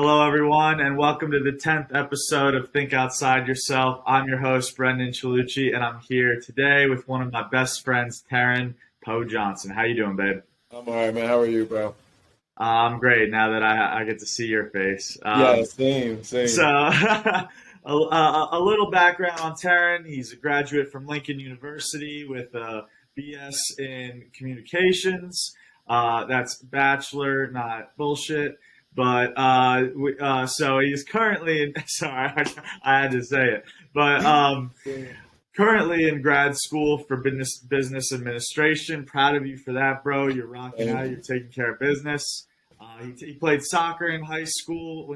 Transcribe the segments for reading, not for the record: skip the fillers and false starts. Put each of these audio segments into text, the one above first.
Hello, everyone, and welcome to the 10th episode of Think Outside Yourself. I'm your host, Brendan Chalucci, and I'm here today with one of my best friends, Terrin Poe-Johnson. How you doing, babe? I'm all right, man. How are you, bro? I'm great now that I get to see your face. Yeah, same, So, same. a little background on Terran. He's a graduate from Lincoln University with a BS in communications. That's bachelor, not bullshit. But so he's currently in. Sorry, I had to say it. But currently in grad school for business administration. Proud of you for that, bro. You're rocking Thank out. You're you. taking care of business. He played soccer in high school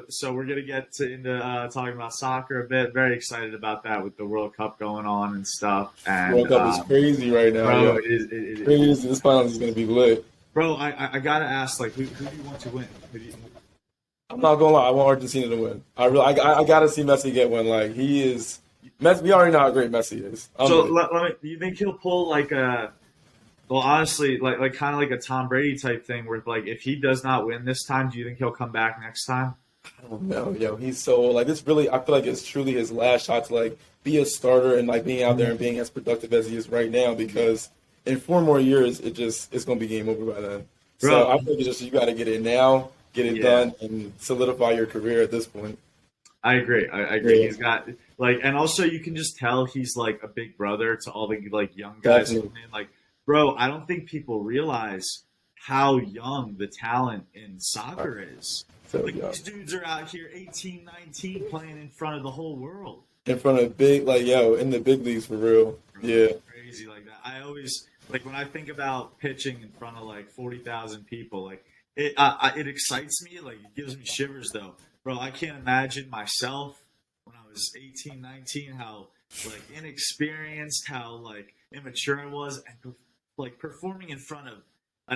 so we're gonna get into talking about soccer a bit. Very excited about that with the World Cup going on and stuff. And World Cup is crazy right now, bro, yo. it Crazy. This finals is gonna be lit. bro, I gotta ask, like, who do you want to win? I'm not gonna lie. I want Argentina to win. I gotta see Messi get one. Like he is. Messi. We already know how great Messi is. So Unbelievable. let me. Do you think he'll pull like a? Well, honestly, like kind of like a Tom Brady type thing, where like if he does not win this time, do you think he'll come back next time? I don't know, yo. He's so like this. Really, I feel like it's truly his last shot to like be a starter and like being out there and being as productive as he is right now. Because in 4 more years, it's gonna be game over by then. So Bro, I think it's just you got to get it now, get it yeah. done, and solidify your career at this point. I agree. I agree. Yeah, He's got like, and also you can just tell he's like a big brother to all the like young guys definitely. coming in. Like, bro, I don't think people realize how young the talent in soccer is. So Like yeah, these dudes are out here 18, 19, playing in front of the whole world. in front of big like yo in the big leagues for real. Bro, Yeah, it's crazy like that. I always like when I think about pitching in front of like 40,000 people. Like it excites me. Like it gives me shivers though, bro. I can't imagine myself when I was 18, 19, how like inexperienced, how like immature I was, and like performing in front of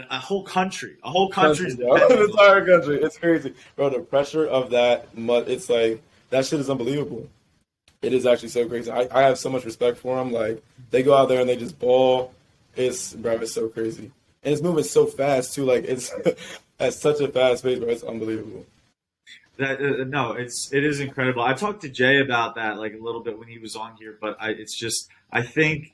a whole country. A whole country's country, yo, depending the on entire country. It's crazy, bro. The pressure of that, it's like that shit is unbelievable. It is actually so crazy. I have so much respect for them. Like they go out there and they just ball. It's bro, it's so crazy, and it's moving so fast too. Like it's at such a fast pace, bro. It's unbelievable. that. No, it is incredible. I talked to Jay about that like a little bit when he was on here, but it's just I think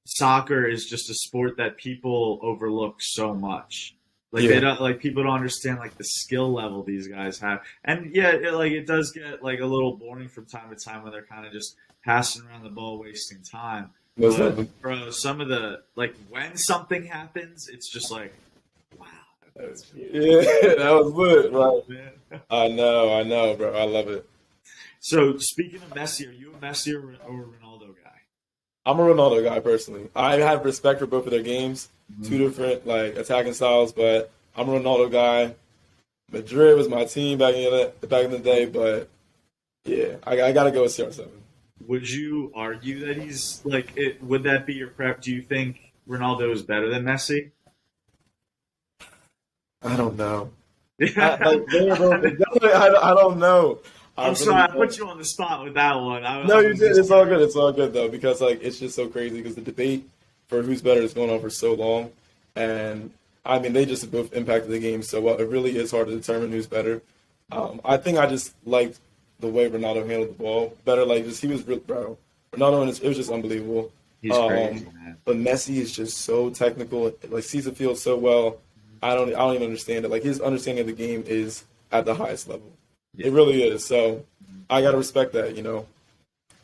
soccer is just a sport that people overlook so much. Like they Yeah, don't like people don't understand like the skill level these guys have. And yeah, it does get like a little boring from time to time when they're kind of just passing around the ball, wasting time. most But definitely. bro, some of the like when something happens, it's just like wow, that's Yeah, that was lit, right? man. I know, bro. I love it. So speaking of Messi, are you a Messi or a Ronaldo guy? I'm a Ronaldo guy personally. I have respect for both of their games, two different like attacking styles, but I'm a Ronaldo guy. Madrid was my team back in the day, but yeah, I gotta go with CR7. Would you argue that he's like it? Would that be your prep? Do you think Ronaldo is better than Messi? I don't know. Yeah, They're both, I know. I don't know. I I'm sorry, really I put don't. you on the spot with that one. No, I you was did. just It's all curious. good. It's all good though, because like it's just so crazy because the debate for who's better is going on for so long, and I mean they just both impacted the game so well. It really is hard to determine who's better. I think I just liked the way Ronaldo handled the ball better. Like just he was real, bro. Ronaldo and it was just unbelievable. He's crazy, man. But Messi is just so technical. Like sees the field so well. I don't even understand it. Like his understanding of the game is at the highest level. Yeah, It really is. So I gotta respect that. You know.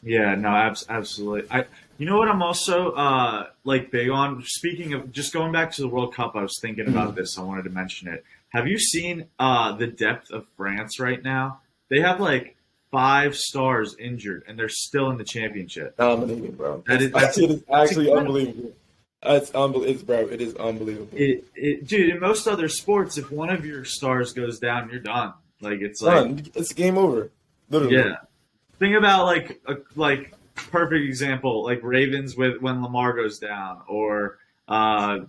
yeah, no, absolutely. You know what? I'm also like big on. Speaking of just going back to the World Cup, I was thinking about Mhm. this. I wanted to mention it. Have you seen the depth of France right now? They have like five stars injured, and they're still in the championship. Dominating, bro. That is that's It is that's actually incredible. unbelievable. It's unbelievable. It's bro. It is unbelievable. Dude, in most other sports, if one of your stars goes down, you're done. Like it's like, Done. It's game over. Literally. yeah. Think about like a like perfect example, like Ravens with when Lamar goes down, or uh,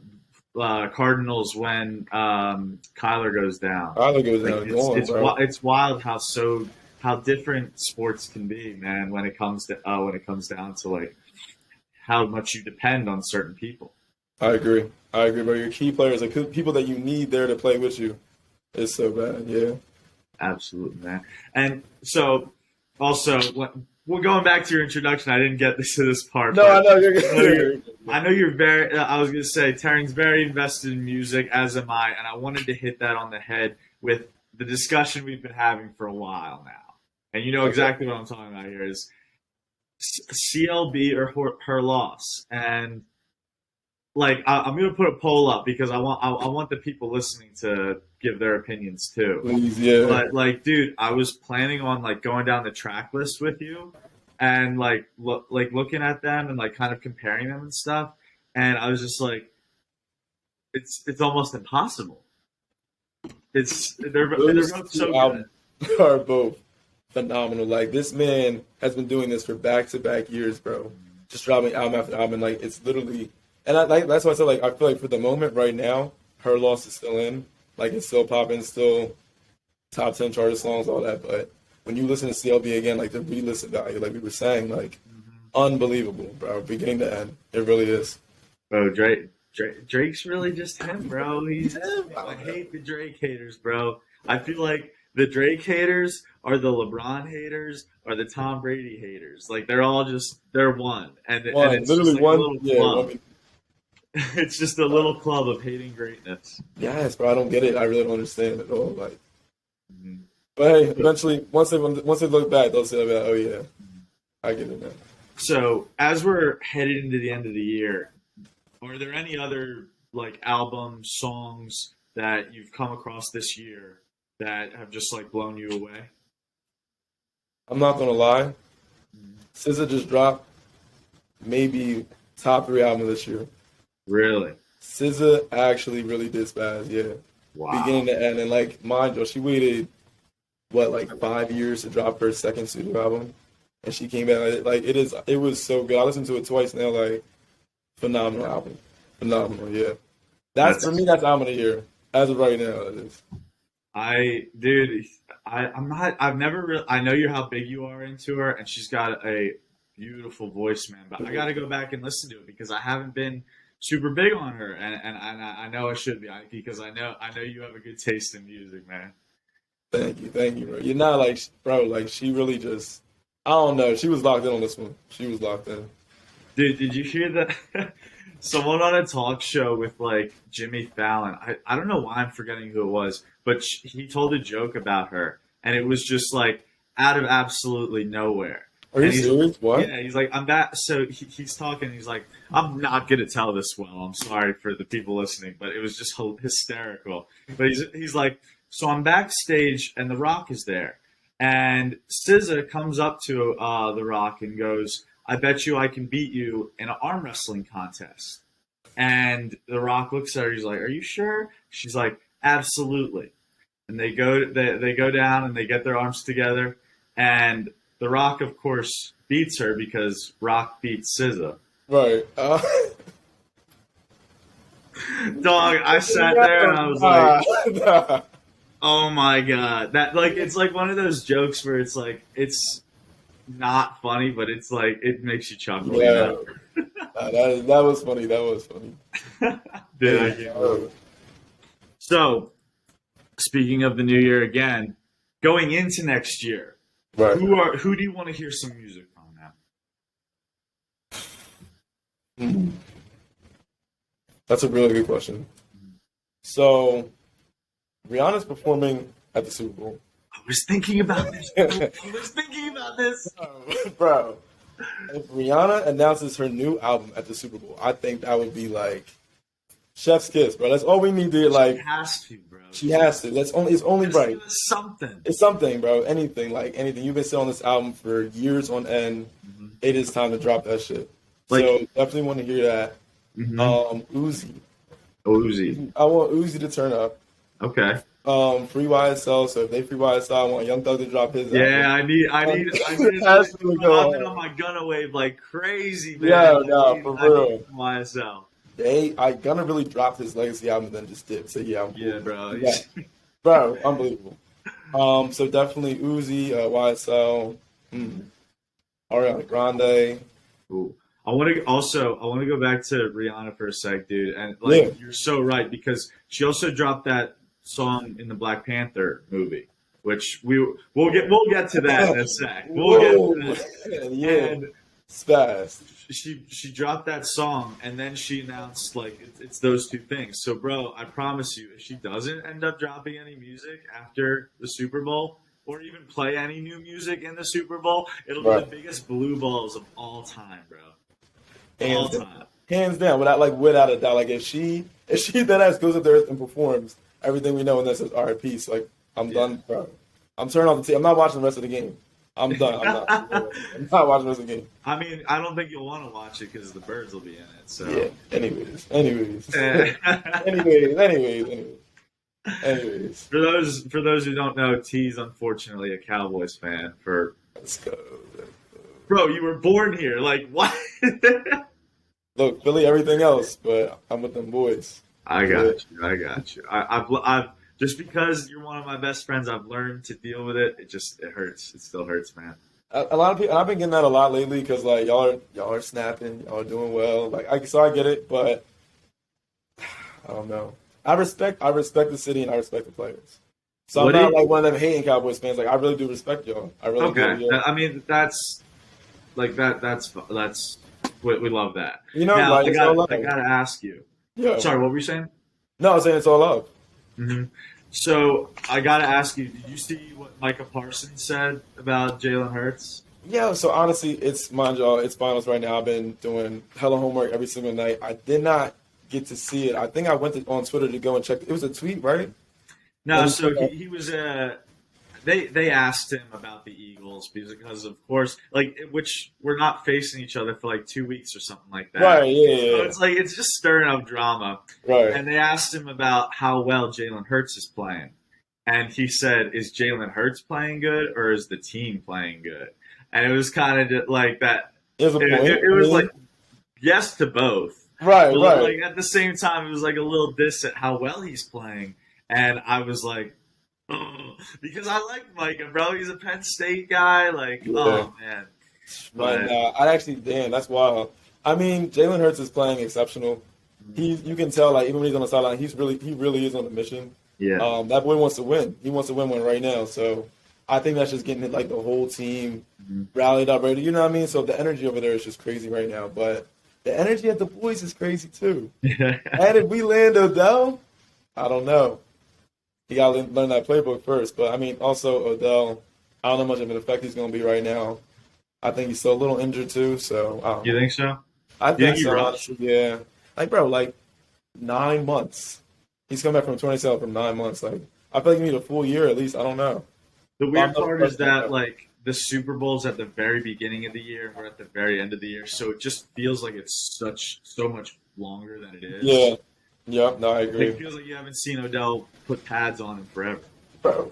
Cardinals when Kyler goes down. I look at it Like now. Going, bro. it's wild how different sports can be, man. When it comes down to like how much you depend on certain people. I agree. I agree, bro. Your key players, like people that you need there to play with you, is so bad. Yeah. Absolutely, man. And so, also, well, going back to your introduction, I didn't get to this part, No, I but know you're I know you're, good. I know you're very. I was gonna say, Terren's very invested in music, as am I, and I wanted to hit that on the head with the discussion we've been having for a while now. And you know Okay. exactly what I'm talking about here is CLB or her loss, and like I'm gonna put a poll up because I want the people listening to give their opinions too. Please, yeah. But like, dude, I was planning on like going down the track list with you and like looking at them and like kind of comparing them and stuff. And I was just like, it's almost impossible. They're Those both two so good. albums are both phenomenal. Like this man has been doing this for back to back years, bro. Just dropping album after album. Like it's literally, and I like that's why I said like I feel like for the moment right now, her loss is still in. Like it's still popping, still top 10 charted songs, all that. But when you listen to CLB again, like the re-listen value, like we were saying, like unbelievable, bro. Beginning to end, it really is. Bro, Drake's really just him, bro. I hate the Drake haters, bro. I feel like the Drake haters are the LeBron haters are the Tom Brady haters. Like they're one, and One, it's just literally like a one, little yeah, club. one. It's just a little club of hating greatness. Yes, bro. I don't get it. I really don't understand it at all. Like, Mhm. but hey, eventually, once they look back, they'll say, like, "Oh yeah, I get it now." So as we're headed into the end of the year, are there any other like albums, songs that you've come across this year that have just like blown you away? I'm not gonna lie. SZA just dropped maybe top three album this year. Really? SZA actually really did spaz, yeah, beginning Wow. to end. And like, mind you, she waited what like 5 years to drop her second studio album, and she came back like it was so good. I listened to it twice now. Like, phenomenal album, phenomenal. Yeah, that's for That's me. That's album of the year as of right now. It is. dude, I'm not, I've never really, I know you how big you are into her, and she's got a beautiful voice, man. But I got to go back and listen to it because I haven't been super big on her, and I know I should be because I know you have a good taste in music, man. Thank you, bro. You're not like, bro, like she really just, I don't know. She was locked in on this one. She was locked in. Dude, did you hear that? Someone on a talk show with like Jimmy Fallon. I don't know why I'm forgetting who it was, but he told a joke about her, and it was just like out of absolutely nowhere. Are you And he's serious? What? yeah, he's like I'm that. So he's talking. He's like I'm not gonna tell this well. I'm sorry for the people listening, but it was just hysterical. But he's like, so I'm backstage, and The Rock is there, and SZA comes up to The Rock and goes, I bet you I can beat you in an arm wrestling contest. And The Rock looks at her. He's like, "Are you sure?" She's like, "Absolutely." And they go down and they get their arms together. And The Rock, of course, beats her because Rock beats SZA. Right. Dog, I sat there and I was like, Nah, nah. "Oh my god!" That like it's like one of those jokes where it's like it's not funny, but it's like it makes you chuckle, you Yeah, know? that was funny. That was funny. Dude, I Hey, can't believe it. So, speaking of the new year again, going into next year, right. who do you want to hear some music from now? Hmm. That's a really good question. So, Rihanna's performing at the Super Bowl. I was thinking about this. I was thinking about this. Bro, if Rihanna announces her new album at the Super Bowl, I think that would be like chef's kiss, bro. That's all we need to She like. has to, bro. She has to. It's only Just right. give us something. It's something, bro. Anything, like anything. You've been sitting on this album for years on end. Mhm. It is time to drop that shit. Like, So definitely want to hear that. mhm. Uzi. Uzi. I want Uzi to turn up. Okay. Free YSL. So if they free YSL, I want Young Thug to drop his Yeah, album. I need It has to I'm go in on. on my Gunna wave like crazy, man. Yeah, no, for I need real. some YSL. I gonna really dropped his legacy album and then just did. So yeah, I'm cool. Yeah, bro. Yeah, bro, unbelievable. So definitely Uzi, YSL, Ariana Grande. Ooh. I want to go back to Rihanna for a sec, dude. And Yeah, like you're so right because she also dropped that song in the Black Panther movie. which we'll get to that in a sec. We'll Whoa, get to that. yeah, And it's fast. she dropped that song, and then she announced like it's those two things. So, bro, I promise you, if she doesn't end up dropping any music after the Super Bowl, or even play any new music in the Super Bowl, it'll be Right. the biggest blue balls of all time, bro. All Hands down. time. Hands down, without a doubt. Like if she that ass goes up there and performs everything we know and that says RIP, so like I'm done, bro. I'm turning off the TV. I'm not watching the rest of the game. I'm done. I'm not watching the rest of the game. I mean, I don't think you'll want to watch it because the birds will be in it. So, Yeah. Anyways. Anyways. For those who don't know, T's unfortunately a Cowboys fan. Let's go. Bro, you were born here. Like what? Look, Philly, everything else, but I'm with them boys. I got you. I've just because you're one of my best friends, I've learned to deal with it. It hurts. It still hurts, man. A lot of people, and I've been getting that a lot lately because like y'all are snapping, y'all are doing well. Like I get it, but I don't know. I respect the city and I respect the players. So I'm not like one of them hating Cowboys fans. Like I really do respect y'all. I really do. Yeah. I mean, that's like that's we love that. You know, now, like, I gotta ask you. Yeah. Sorry, what were you saying? No, I'm saying it's all love. Mm-hmm. So I gotta ask you. Did you see what Micah Parsons said about Jalen Hurts? Yeah. So honestly, it's mind y'all. It's finals right now. I've been doing hella homework every single night. I did not get to see it. I think I went on Twitter to go and check. It was a tweet, right? No. So he was They asked him about the Eagles because of course, like, which we're not facing each other for like 2 weeks or something like that. Right, yeah. So it's like it's just stirring up drama. Right. And they asked him about how well Jalen Hurts is playing, and he said, "Is Jalen Hurts playing good, or is the team playing good?" And it was kind of like that. It was a point. It was like yes to both. Right, but right. Like at the same time, it was like a little diss at how well he's playing, and I was like. Oh, because I like Micah, bro. He's a Penn State guy. Like, oh man. But that's wild. I mean, Jalen Hurts is playing exceptional. You can tell, like, even when he's on the sideline, he really is on a mission. Yeah. That boy wants to win. He wants to win one right now. So I think that's just getting like the whole team rallied up, ready. You know what I mean? So the energy over there is just crazy right now. But the energy at the boys is crazy too. And if we land Odell, I don't know. You got to learn that playbook first. But, I mean, also Odell, I don't know how much of an effect he's going to be right now. I think he's still a little injured, too. So You think so? I think so, honestly, yeah. Like, bro, 9 months. He's come back from 27 from 9 months. Like, I feel like you need a full year at least. I don't know. The weird part is that, like, the Super Bowl's at the very beginning of the year and we're at the very end of the year. So it just feels like it's so much longer than it is. Yeah. Yep, no, I agree. It feels like you haven't seen Odell put pads on him forever. Bro.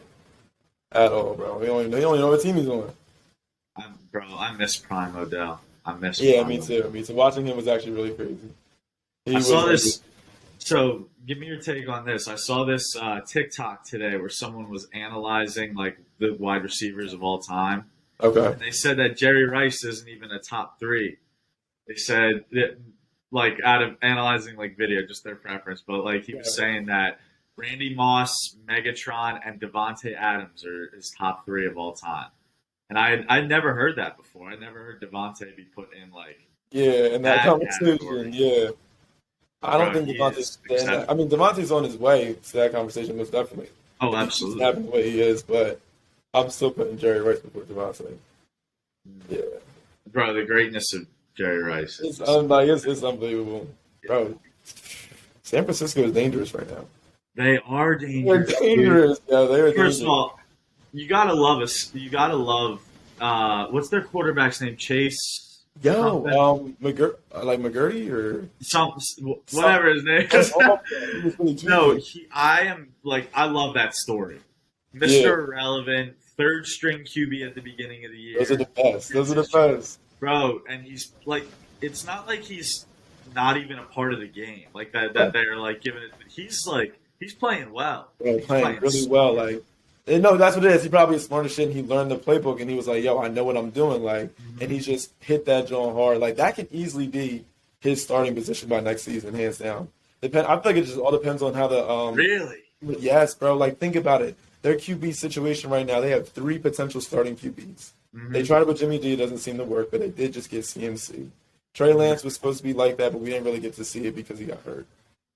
At all, bro. He don't even know what team he's on. I miss Prime Odell. Yeah, me too. Watching him was actually really crazy. I saw this. So, give me your take on this. I saw this TikTok today where someone was analyzing, like, the wide receivers of all time. Okay. And they said that Jerry Rice isn't even a top 3. They said that, like, out of analyzing like video, just their preference, but like he was saying that Randy Moss, Megatron, and Devontae Adams are his top 3 of all time. And I'd never heard that before. I never heard Devontae be put in like in that conversation. Yeah, I don't think Devontae's. I mean, Devontae's on his way to that conversation, most definitely. Oh, absolutely. He's happening the way he is, but I'm still putting Jerry Rice before Devontae. Yeah, bro, the greatness of Jerry Rice. It's unbelievable, bro. San Francisco is dangerous right now. They are dangerous. They're dangerous. Yeah, they're dangerous. First of all, you gotta love us. You gotta love. What's their quarterback's name? Chase. McGurty or whatever his name is. No, I love that story. Mr. Irrelevant, third string QB at the beginning of the year. Those are the best. Bro, and he's like, it's not like he's not even a part of the game. Like that they're like giving it. He's playing well. He's playing really well. Like, no, that's what it is. He probably is smart as shit. And he learned the playbook, and he was like, "Yo, I know what I'm doing." Like, and he just hit that joint hard. Like that could easily be his starting position by next season, hands down. I feel like it just all depends on how the Really. Yes, bro. Like, think about it. their QB situation right now, they have three potential starting QBs. Hmm. They tried it with Jimmy G, it doesn't seem to work, but they did just get CMC. Trey Lance was supposed to be like that, but we didn't really get to see it because he got hurt.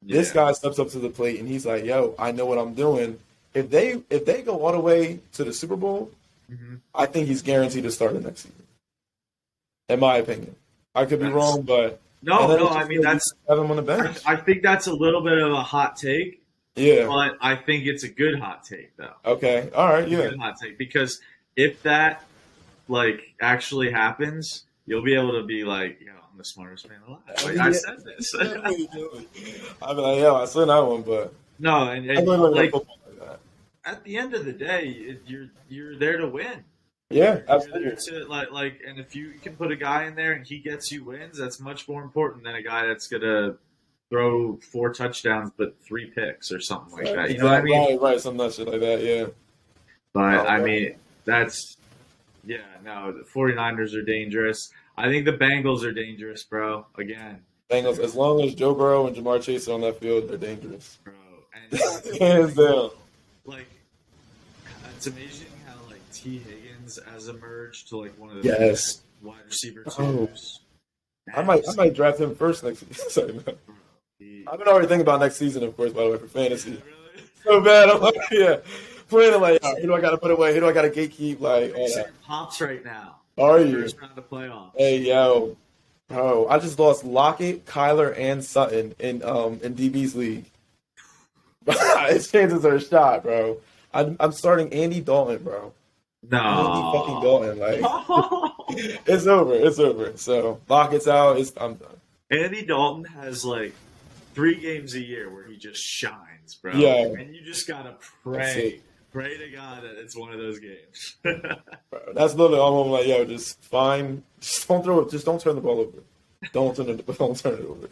This Yeah. guy steps up to the plate and he's like, "Yo, I know what I'm doing." If they go all the way to the Super Bowl, Hmm. I think he's guaranteed to start the next season. In my opinion, I could be That's wrong, but no, and then no. it's I just mean, like you that's. have him on the bench. I think that's a little bit of a hot take, Yeah. but I think it's a good hot take, though. Okay. All right. It's a Yeah. good hot take because if that like actually happens, you'll be able to be like, "Yo, I'm the smartest man alive." I Like mean, I yeah, said this. definitely do. I mean, like, yeah, I saw that one, but No, I and really like like football like that. at the end of the day, you're there to win. Yeah, You're there absolutely. to like, and if you can put a guy in there and he gets you wins, that's much more important than a guy that's gonna throw 4 touchdowns but 3 picks or something like Right, that. You know what I exactly. mean? Right, right. Some nut shit like that. Yeah. But Oh I man, mean, that's yeah, no, the 49ers are dangerous. I think the Bengals are dangerous, bro. Again, Bengals. As long as Joe Burrow and Jamar Chase are on that field, they're dangerous. bro, and Hands down. like it's amazing how like T Higgins has emerged to like one of the best Yes. wide receiver Oh, twos. I And might, I might draft him first next season. Sorry, man. I've been already thinking about next season, of course, by the way, for fantasy. really? So bad. I'm like, yeah, playing like, all right, who do I got to put away? Who do I got to gatekeep? Like, all Fixing that. pops right now. Are you? First round of playoffs. Hey, yo, bro, I just lost Lockett, Kyler, and Sutton in DB's league. His chances are shot, bro. I'm starting Andy Dalton, bro. Andy fucking No. Dalton, like it's over, it's over. So Lockett's out. I'm done. Andy Dalton has like 3 games a year where he just shines, bro. Yeah, And you just gotta that's it, pray to God that it's one of those games. bro. That's literally all I'm like, yo, just fine. Just don't throw it. Just don't turn the ball over. Don't turn it over.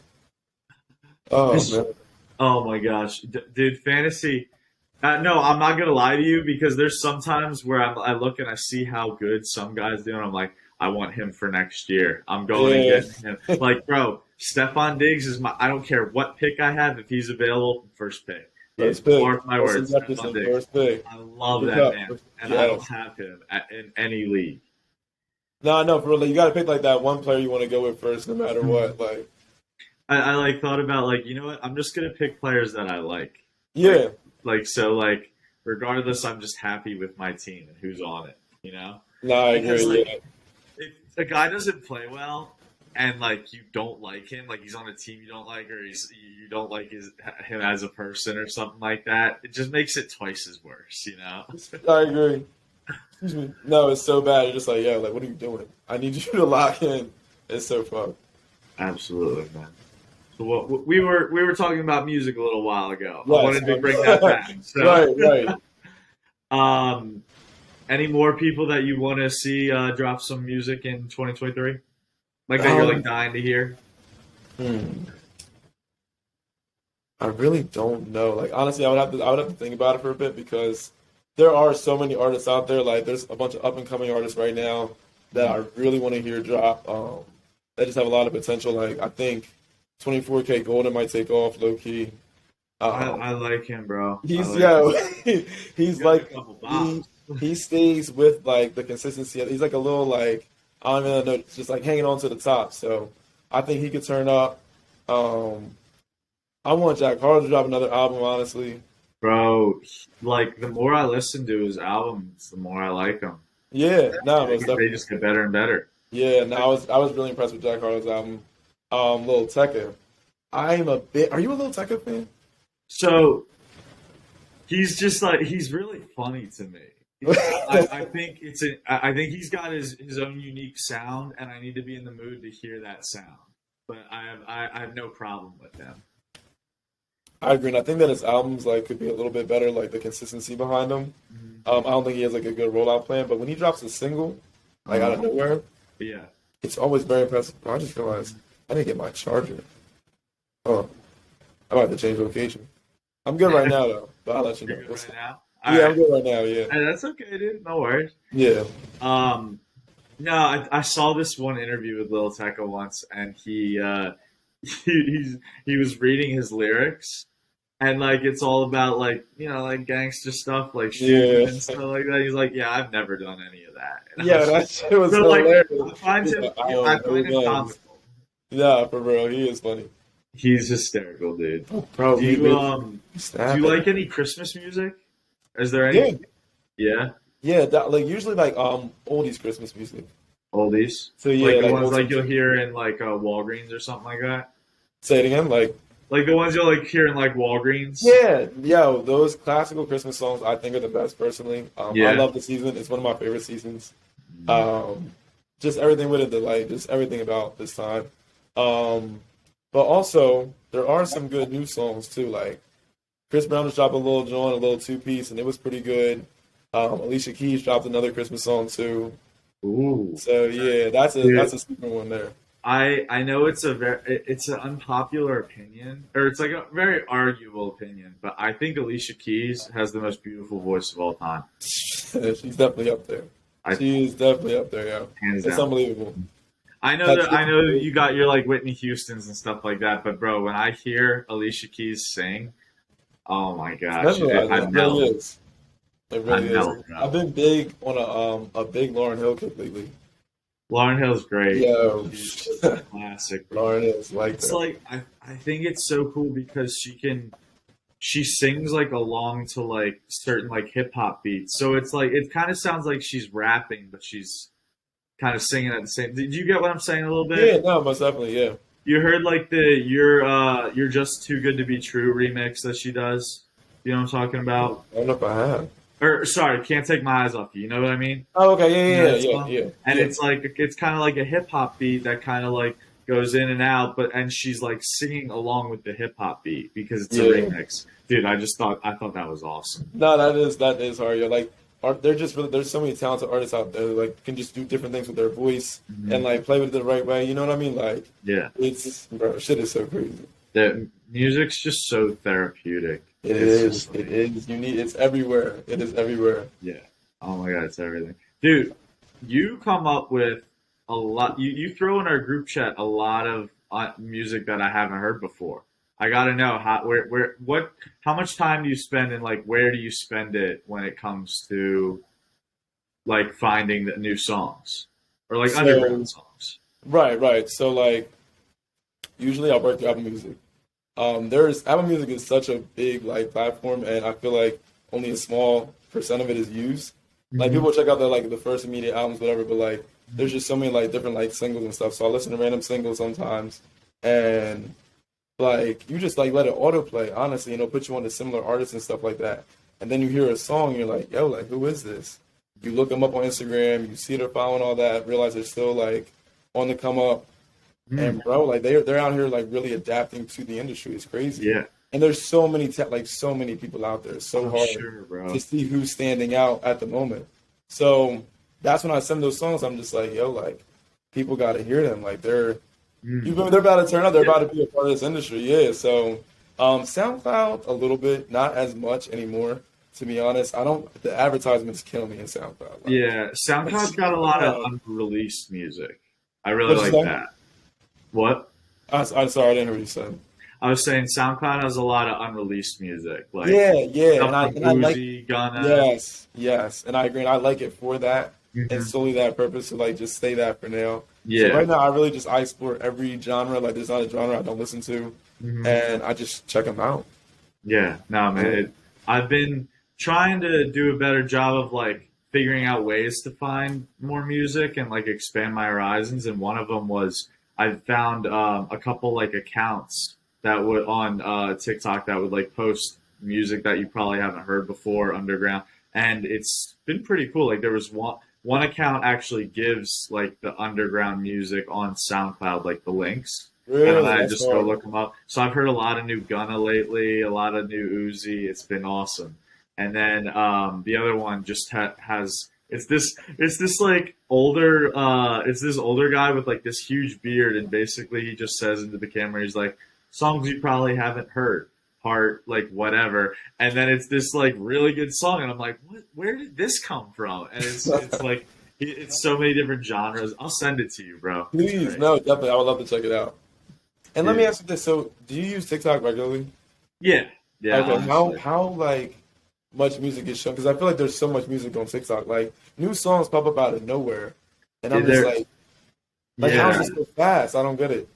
Oh man. Oh my gosh, dude, fantasy. No, I'm not gonna lie to you because there's sometimes where I look and I see how good some guys do, and I'm like, I want him for next year. I'm going Yeah. and getting him. Like, bro, Stephon Diggs is my. I don't care what pick I have if he's available, first pick. First pick. Mark my Wilson words, Stephon Jefferson, Diggs. first pick. I love Good that job. man, and I don't Yes. have him in any league. No, no, for real. You got to pick like that one player you want to go with first, no matter what. Like, I like thought about like, you know what? I'm just gonna pick players that I like. yeah, Like so, like regardless, I'm just happy with my team and who's on it. You know, no, I because agree. like Yeah, if a guy doesn't play well and like you don't like him, like he's on a team you don't like, or you don't like him as a person or something like that, it just makes it twice as worse. You know? I agree. Excuse me. No, it's so bad. You're just like, yeah, like, what are you doing? I need you to lock in. It's so fun. Absolutely, man. So what we were talking about music a little while ago. I Yes. wanted to bring that back. So, Right, right. um, any more people that you want to see drop some music in 2023? Like that you're like dying to hear? Hmm. I really don't know. Like honestly, I would have to think about it for a bit because there are so many artists out there. Like there's a bunch of up and coming artists right now that I really want to hear drop. That just have a lot of potential. Like I think 24K Golden might take off low key. I like him, bro. He's I like he's got a like couple he bops. he stays with like the consistency. He's like a little like I don't even know, it's just like hanging on to the top. So I think he could turn up. I want Jack Harlow to drop another album. Honestly, Bro, like the more I listen to his albums, the more I like them. yeah, no, most They definitely. just get better and better. Yeah, no, I was really impressed with Jack Harlow's album. Lil Tecca. I'm a bit. Are you a Lil Tecca fan? So he's just like he's really funny to me. I think I think he's got his own unique sound, and I need to be in the mood to hear that sound. But I have no problem with him. I agree, and I think that his albums like could be a little bit better, like the consistency behind them. I don't think he has like a good rollout plan, but when he drops a single, like out of nowhere, But yeah, it's always very impressive. I just realized I didn't get my charger. Oh, I'm about to change location. I'm good right now though, but I'll let you you're know. good right now. Yeah, All I'm right, good right now. Yeah, hey, that's okay, dude. No worries. yeah. No, I saw this one interview with Lil Tecca once, and he was reading his lyrics, and like it's all about like like gangster stuff, like shooting Yeah, and stuff like that. He's like, yeah, I've never done any of that. And I yeah, was that just, shit was so like, hilarious. Yeah, I I own no find him guns. comical. Yeah, for real, he is funny. He's hysterical, dude. Bro, Do we you really do you snapping. like any Christmas music? Is there any? Yeah, Yeah, yeah, that, like usually like oldies Christmas music. oldies, So like yeah, the like ones old like school. you'll hear in like Walgreens or something like that. Say it again, like Like the ones you'll like hear in like Walgreens. yeah, yo, those classical Christmas songs I think are the best personally. I Yeah. love the season. It's one of my favorite seasons. Um, just everything with it, the like, just everything about this time. Um, but also there are some good new songs too. Like Chris Brown just dropped a little joint, a little two piece, and it was pretty good. Alicia Keys dropped another Christmas song too. Ooh. So yeah, that's Dude, a super one there. I know it's an unpopular opinion, or it's like a very arguable opinion, but I think Alicia Keys has the most beautiful voice of all time. She's definitely up there. I She is definitely up there, yeah. Hands It's down. unbelievable. I know that you got your like Whitney Houston's and stuff like that, but bro, when I hear Alicia Keys sing, oh my It's gosh, mesmerizing. I It really melt. is. It I really is. melt, I've bro. been big on a big Lauren Hill kick lately. Lauren Hill's great. Yo, She's just a classic, bro. Lauren is like It's that. like I think it's so cool because she sings like along to like certain like hip hop beats. So it's like it kind of sounds like she's rapping, but she's kind of singing at the same. Did you get what I'm saying a little Yeah, bit? no, most definitely, yeah. You heard like the you're just too good to be true remix that she does. You know what I'm talking about? I don't know if I have. Or sorry, can't take my eyes off you. You know what I mean? Oh, okay, You know yeah, that yeah, song? yeah, yeah, And yeah. it's kind of like a hip hop beat that kind of like goes in and out, but and she's like singing along with the hip hop beat because it's a Yeah. remix. Dude, I thought that was awesome. No, that is hard. Yeah, like they're just really there's so many talented artists out there that like can just do different things with their voice Hmm. and like play with it the right way. You know what I mean? Like Yeah, it's bro, shit is so crazy. the music's just so therapeutic. It It's is. just It like is. You need. It's everywhere. It is everywhere. yeah. Oh my god, it's everything, dude. You come up with a lot. You throw in our group chat a lot of music that I haven't heard before. I gotta know how much time do you spend and like where do you spend it when it comes to like finding the new songs or like So underground songs. right, right. So like usually I'll break through Apple Music. There's Apple Music is such a big like platform, and I feel like only a small percent of it is used. Like Hmm. people check out the first immediate albums, whatever, but like there's just so many like different like singles and stuff. So I listen to random singles sometimes, and like you just like let it autoplay, honestly, put you on to similar artists and stuff like that. And then you hear a song, and you're like, yo, like who is this? You look them up on Instagram, you see they're following all that, realize they're still like on the come up. Mm, And bro, like they're out here like really adapting to the industry. It's crazy. yeah, And there's so many like so many people out there. It's so I'm hard sure, to bro. see who's standing out at the moment. So that's when I send those songs. I'm just like, yo, like people got to hear them. Like Mm, they're about to turn up. They're yeah, about to be a part of this industry. Yeah. So SoundCloud a little bit, not as much anymore. To be honest, I don't. The advertisements kill me in SoundCloud. Like, yeah. SoundCloud's got a lot of unreleased music. I really what you like say? that. What? I'm sorry, I didn't hear what you said. I was saying SoundCloud has a lot of unreleased music, like Yeah, yeah, stuff from and I like. Uzi, Gunna. Yes, yes, and I agree. And I like it for that and Hmm. solely that purpose to like just stay that for now. So Yeah. right now, I explore every genre. Like there's not a genre I don't listen to, Hmm. and I just check them out. Yeah. No, man. Yeah. I've been trying to do a better job of like figuring out ways to find more music and like expand my horizons. And one of them was I found a couple like accounts that would on TikTok that would like post music that you probably haven't heard before underground, and it's been pretty cool. Like there was one account actually gives like the underground music on SoundCloud, like the links, and then Really, I that's just go hard. look them up. So I've heard a lot of new Gunna lately, a lot of new Uzi. It's been awesome. And then the other one just has it's this like older it's this older guy with like this huge beard, and basically he just says into the camera, he's like, songs you probably haven't heard, part like whatever, and then it's this like really good song, and I'm like, what? Where did this come from? And it's like it's so many different genres. I'll send it to you, bro. It's Please, great. no, definitely, I would love to check it out. And let me Yeah. ask you this: so, do you use TikTok regularly? Yeah. Yeah, Okay, honestly. how like much music is shown? Because I feel like there's so much music on TikTok. Like new songs pop up out of nowhere, and I'm just There, like how is yeah. this so fast? I don't get it.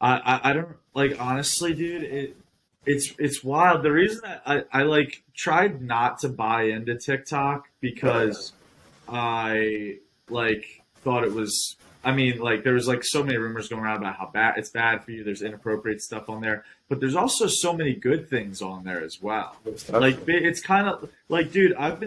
I don't like honestly, dude. It's wild. The reason that I like tried not to buy into TikTok Right, because I like thought it was. I mean, like there was like so many rumors going around about how bad it's bad for you. There's inappropriate stuff on there, but there's also so many good things on there as well. most Like definitely. it's kind of like, dude, I've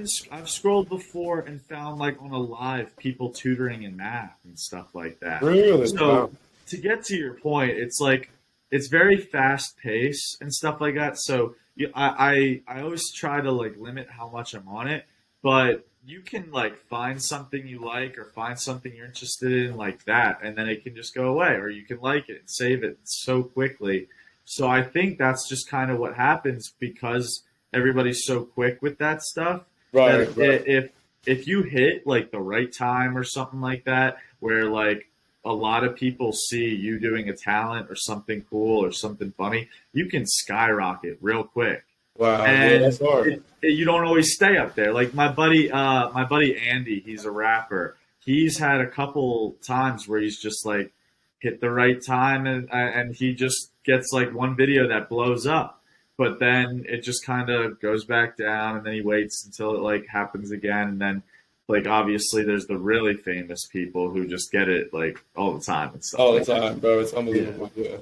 scrolled before and found like on a live people tutoring in math and stuff like that. Really? So Wow. to get to your point, it's like it's very fast paced and stuff like that. So I always try to like limit how much I'm on it, but you can like find something you like or find something you're interested in like that, and then it can just go away, or you can like it and save it so quickly. So I think that's just kind of what happens because everybody's so quick with that stuff that Right, right. if you hit like the right time or something like that, where like a lot of people see you doing a talent or something cool or something funny, you can skyrocket real quick. Wow. Yeah, And that's hard. you don't always stay up there. Like my buddy Andy, he's a rapper. He's had a couple times where he's just like hit the right time, and he just gets like one video that blows up, but then it just kind of goes back down, and then he waits until it like happens again, and then like obviously there's the really famous people who just get it like all the time and stuff All the like that. time, bro. It's Yeah. unbelievable. Yeah.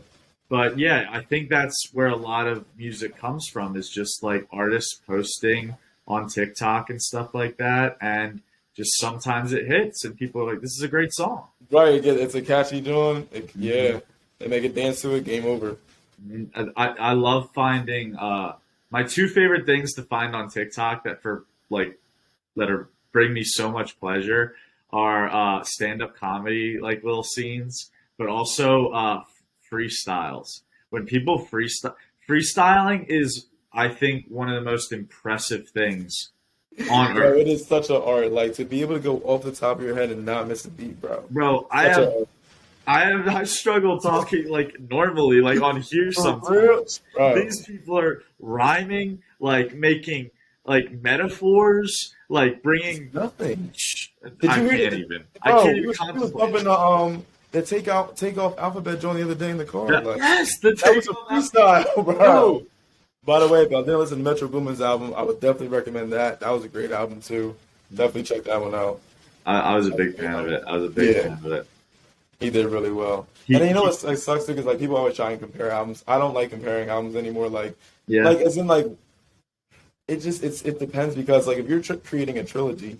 But yeah, I think that's where a lot of music comes from is just like artists posting on TikTok and stuff like that. And just sometimes it hits and people are like, this is a great song. Right. It's a catchy tune. Mhm. Yeah. They make it dance to it. Game over. I love finding my two favorite things to find on TikTok that for like that are bring me so much pleasure are stand up comedy like little scenes, but also freestyles. When people freestyling is I think one of the most impressive things on Bro, earth. it is such an art. Like to be able to go off the top of your head and not miss a beat, bro. Bro, Such a art. I struggle talking like normally, like on here For real, sometimes. bro. These people are rhyming, like making like metaphors, like bringing. Nothing. Did I you hear can't it? even. I Bro, can't even we was contemplate bumping it. the take off alphabet joint the other day in the car. Like Yes, the that was take a on that. freestyle, bro. Bro, By the way, if y'all didn't listen to Metro Boomin's album, I would definitely recommend that. That was a great album too. Definitely check that one out. I was a That was a big great fan of album. it. I was a big Yeah, fan of it. he did really well. And then He, you know he what like, sucks too, because like people always try and compare albums. I don't like comparing albums anymore. yeah. Like as in like it depends because like if you're creating a trilogy,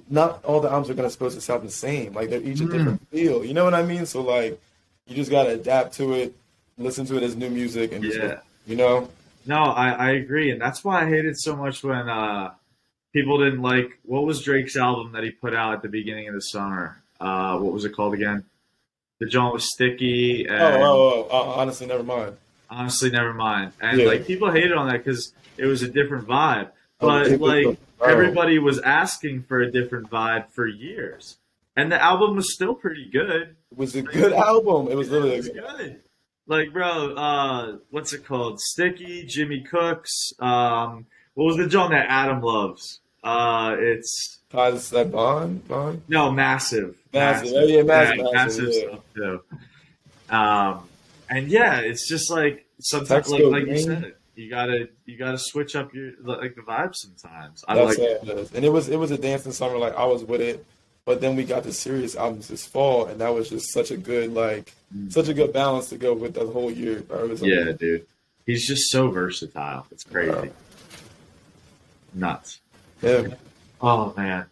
not all the albums are gonna supposed to sound the same. Like they're each a Mm, different feel. You know what I mean? So like you just gotta adapt to it, listen to it as new music, and just go. yeah. You know? No, I agree, and that's why I hated so much when people didn't like what was Drake's album that he put out at the beginning of the summer. What was it called again? The joint was Sticky and Honestly, never mind. honestly, never mind. And Yeah. like people hated on that because it was a different vibe, but It was like bro. everybody was asking for a different vibe for years, and the album was still pretty good. It was a Like, good album. It was yeah, it literally a was good album. good. Like, bro, what's it called? Sticky, Jimmy Cooks. What was the joint that Adam loves? It's Ties that bond. no massive, Massive. Oh yeah, massive. massive Yeah. stuff too. Um, and yeah, it's just like sometimes, Text Go like you Green. said, you gotta switch up your like the vibe sometimes. I That's like all it is. And it was a dancing summer. Like I was with it, but then we got the serious albums this fall, and that was just such a good such a good balance to go with the whole year. Bro. It was yeah, amazing. dude. He's just so versatile. It's crazy, nuts. Yeah. Oh man.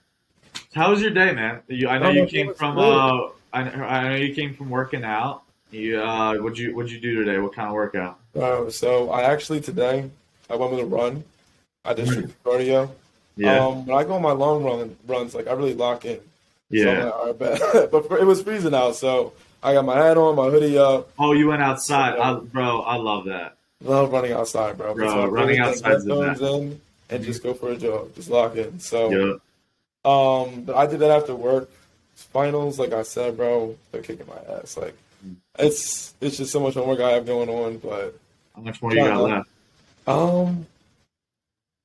How was your day, man? I know No, you no, it came was from good. I know you came from working out. You what'd you do today? What kind of workout? So I actually today I went with a run. I did Mm. street cardio. Yeah, When I go on my runs, like I really lock in. So I'm yeah. like, all right, bet. It was freezing out, so I got my hat on, my hoodie up. Oh, you went outside, Yeah, bro. I love that, love running outside, bro. It's bro. my Running favorite thing. outside's the Headphones best. in and Mhm. just go for a jog, just lock in. So, Yeah. but I did that after work. Finals, like I said, bro, they're kicking my ass. Like it's just so much homework I have going on, but How much more you trying got to. left? Um,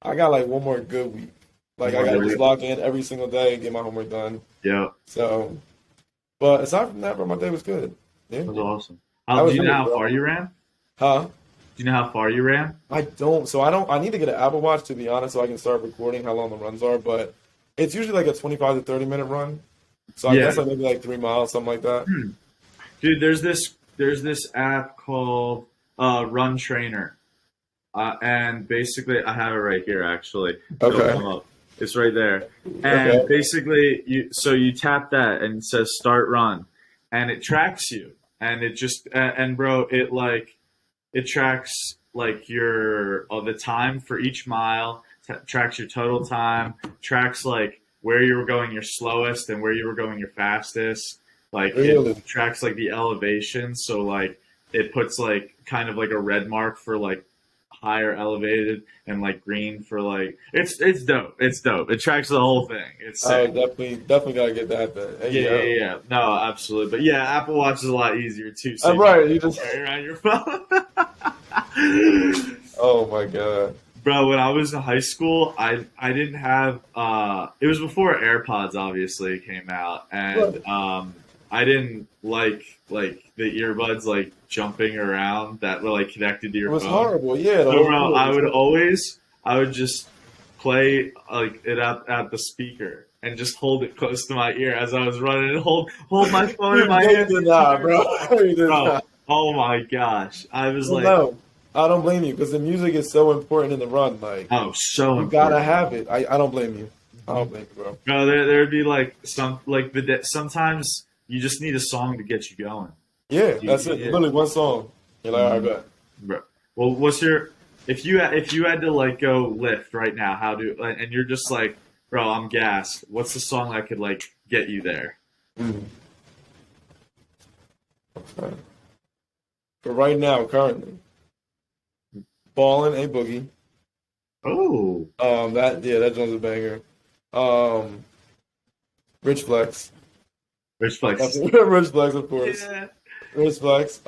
I got like one more good week. Like I More gotta just good. log in every single day and get my homework done. Yeah, So, but aside from that, bro, my day was good. Yeah, that was awesome. how Do was you know yours, how bro? far you ran? Do Huh? you know how far you ran? I don't. So I don't. I need to get an Apple Watch to be honest, so I can start recording how long the runs are. But it's usually like a 25 to 30 minute run. So I Yeah. guess like maybe like 3 miles, something like that. Dude, there's this app called Run Trainer, and basically I have it right here. Actually, it'll Okay. come up. It's right there, and Okay. basically you tap that and it says start run, and it tracks you, and it just and bro, it tracks like your the time for each mile, tracks your total time, tracks like where you were going your slowest and where you were going your fastest. Like it Really? tracks like the elevation, so like it puts like kind of like a red mark for like higher elevated and like green for like it's dope. It's dope. It tracks the whole thing. It's I sick. would definitely gotta get that then. Hey Yeah, yeah, yo. yeah. No, absolutely. But yeah, Apple Watch is a lot easier too, so I'm you don't right. have You to just. carry around your phone. Oh my god. Bro, when I was in high school, I didn't have it was before AirPods obviously came out, and What? I didn't like the earbuds like jumping around that were like connected to It your was phone. horrible. Yeah, the So whole bro, cord was horrible. I would just play like it at the speaker and just hold it close to my ear as I was running and hold my phone in You, my no, you hand the did not, entire bro. time. You did Bro, not. oh my gosh. I was Well, like, no, I don't blame you because the music is so important in the run. Like oh, so you gotta important. have it. I don't blame you. I don't blame you, bro. No, there'd be like some like sometimes you just need a song to get you going. Yeah, that's it. Yeah. Literally one song. You're like, all right, Mhm. bet. Bro. Well, what's your if you had to like go lift right now, how do and you're just like, bro, I'm gassed. What's the song that could like get you there? Mhm. Okay. But right now, currently, Ballin' a Boogie. Oh, That joint's a banger. Um, Rich Flex. Rich Flex. Rich Flex, of course. Yeah. Rich Flex.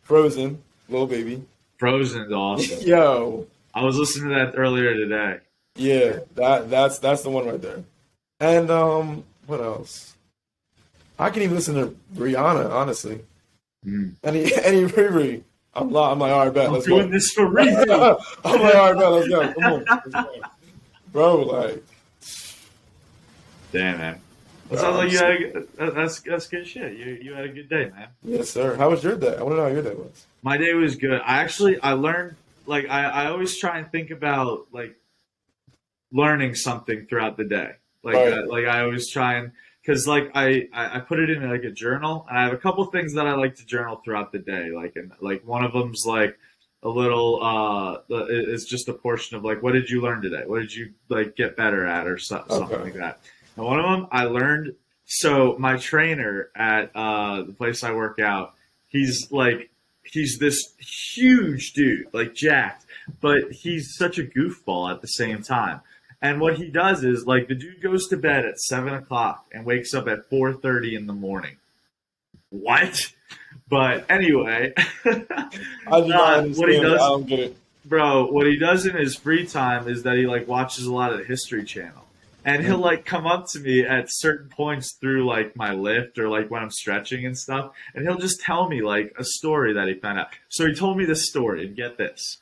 Frozen, Little Baby. Frozen's awesome. Yo, I was listening to that earlier today. yeah, that's the one right there. And what else? I can even listen to Rihanna, honestly. Mm. Any Riri. I'm like, all right, bet, I'm let's doing go. this for I'm Riri. like, all right, bet, let's go. Come on, let's go. Bro. Like, Damn man. That sounds bro, like you had that's good shit. You had a good day, man. yes, sir. How was your day? I want to know how your day was. My day was good. I learned like I always try and think about like learning something throughout the day. Right. Like I always try and because like I put it in like a journal, and I have a couple things that I like to journal throughout the day. Like and like one of them's like a little it's just a portion of like what did you learn today? What did you like get better at or something Okay. like that. And one of them I learned. So my trainer at the place I work out, he's like he's this huge dude, like jacked, but he's such a goofball at the same time. And what he does is like the dude goes to bed at 7 o'clock and wakes up at 4:30 in the morning. What? But anyway, I do not what he understand it. I does, don't get it. bro, what he does in his free time is that he like watches a lot of the History Channel. And he'll Mm. like come up to me at certain points through like my lift or like when I'm stretching and stuff, and he'll just tell me like a story that he found out. So he told me this story, and get this.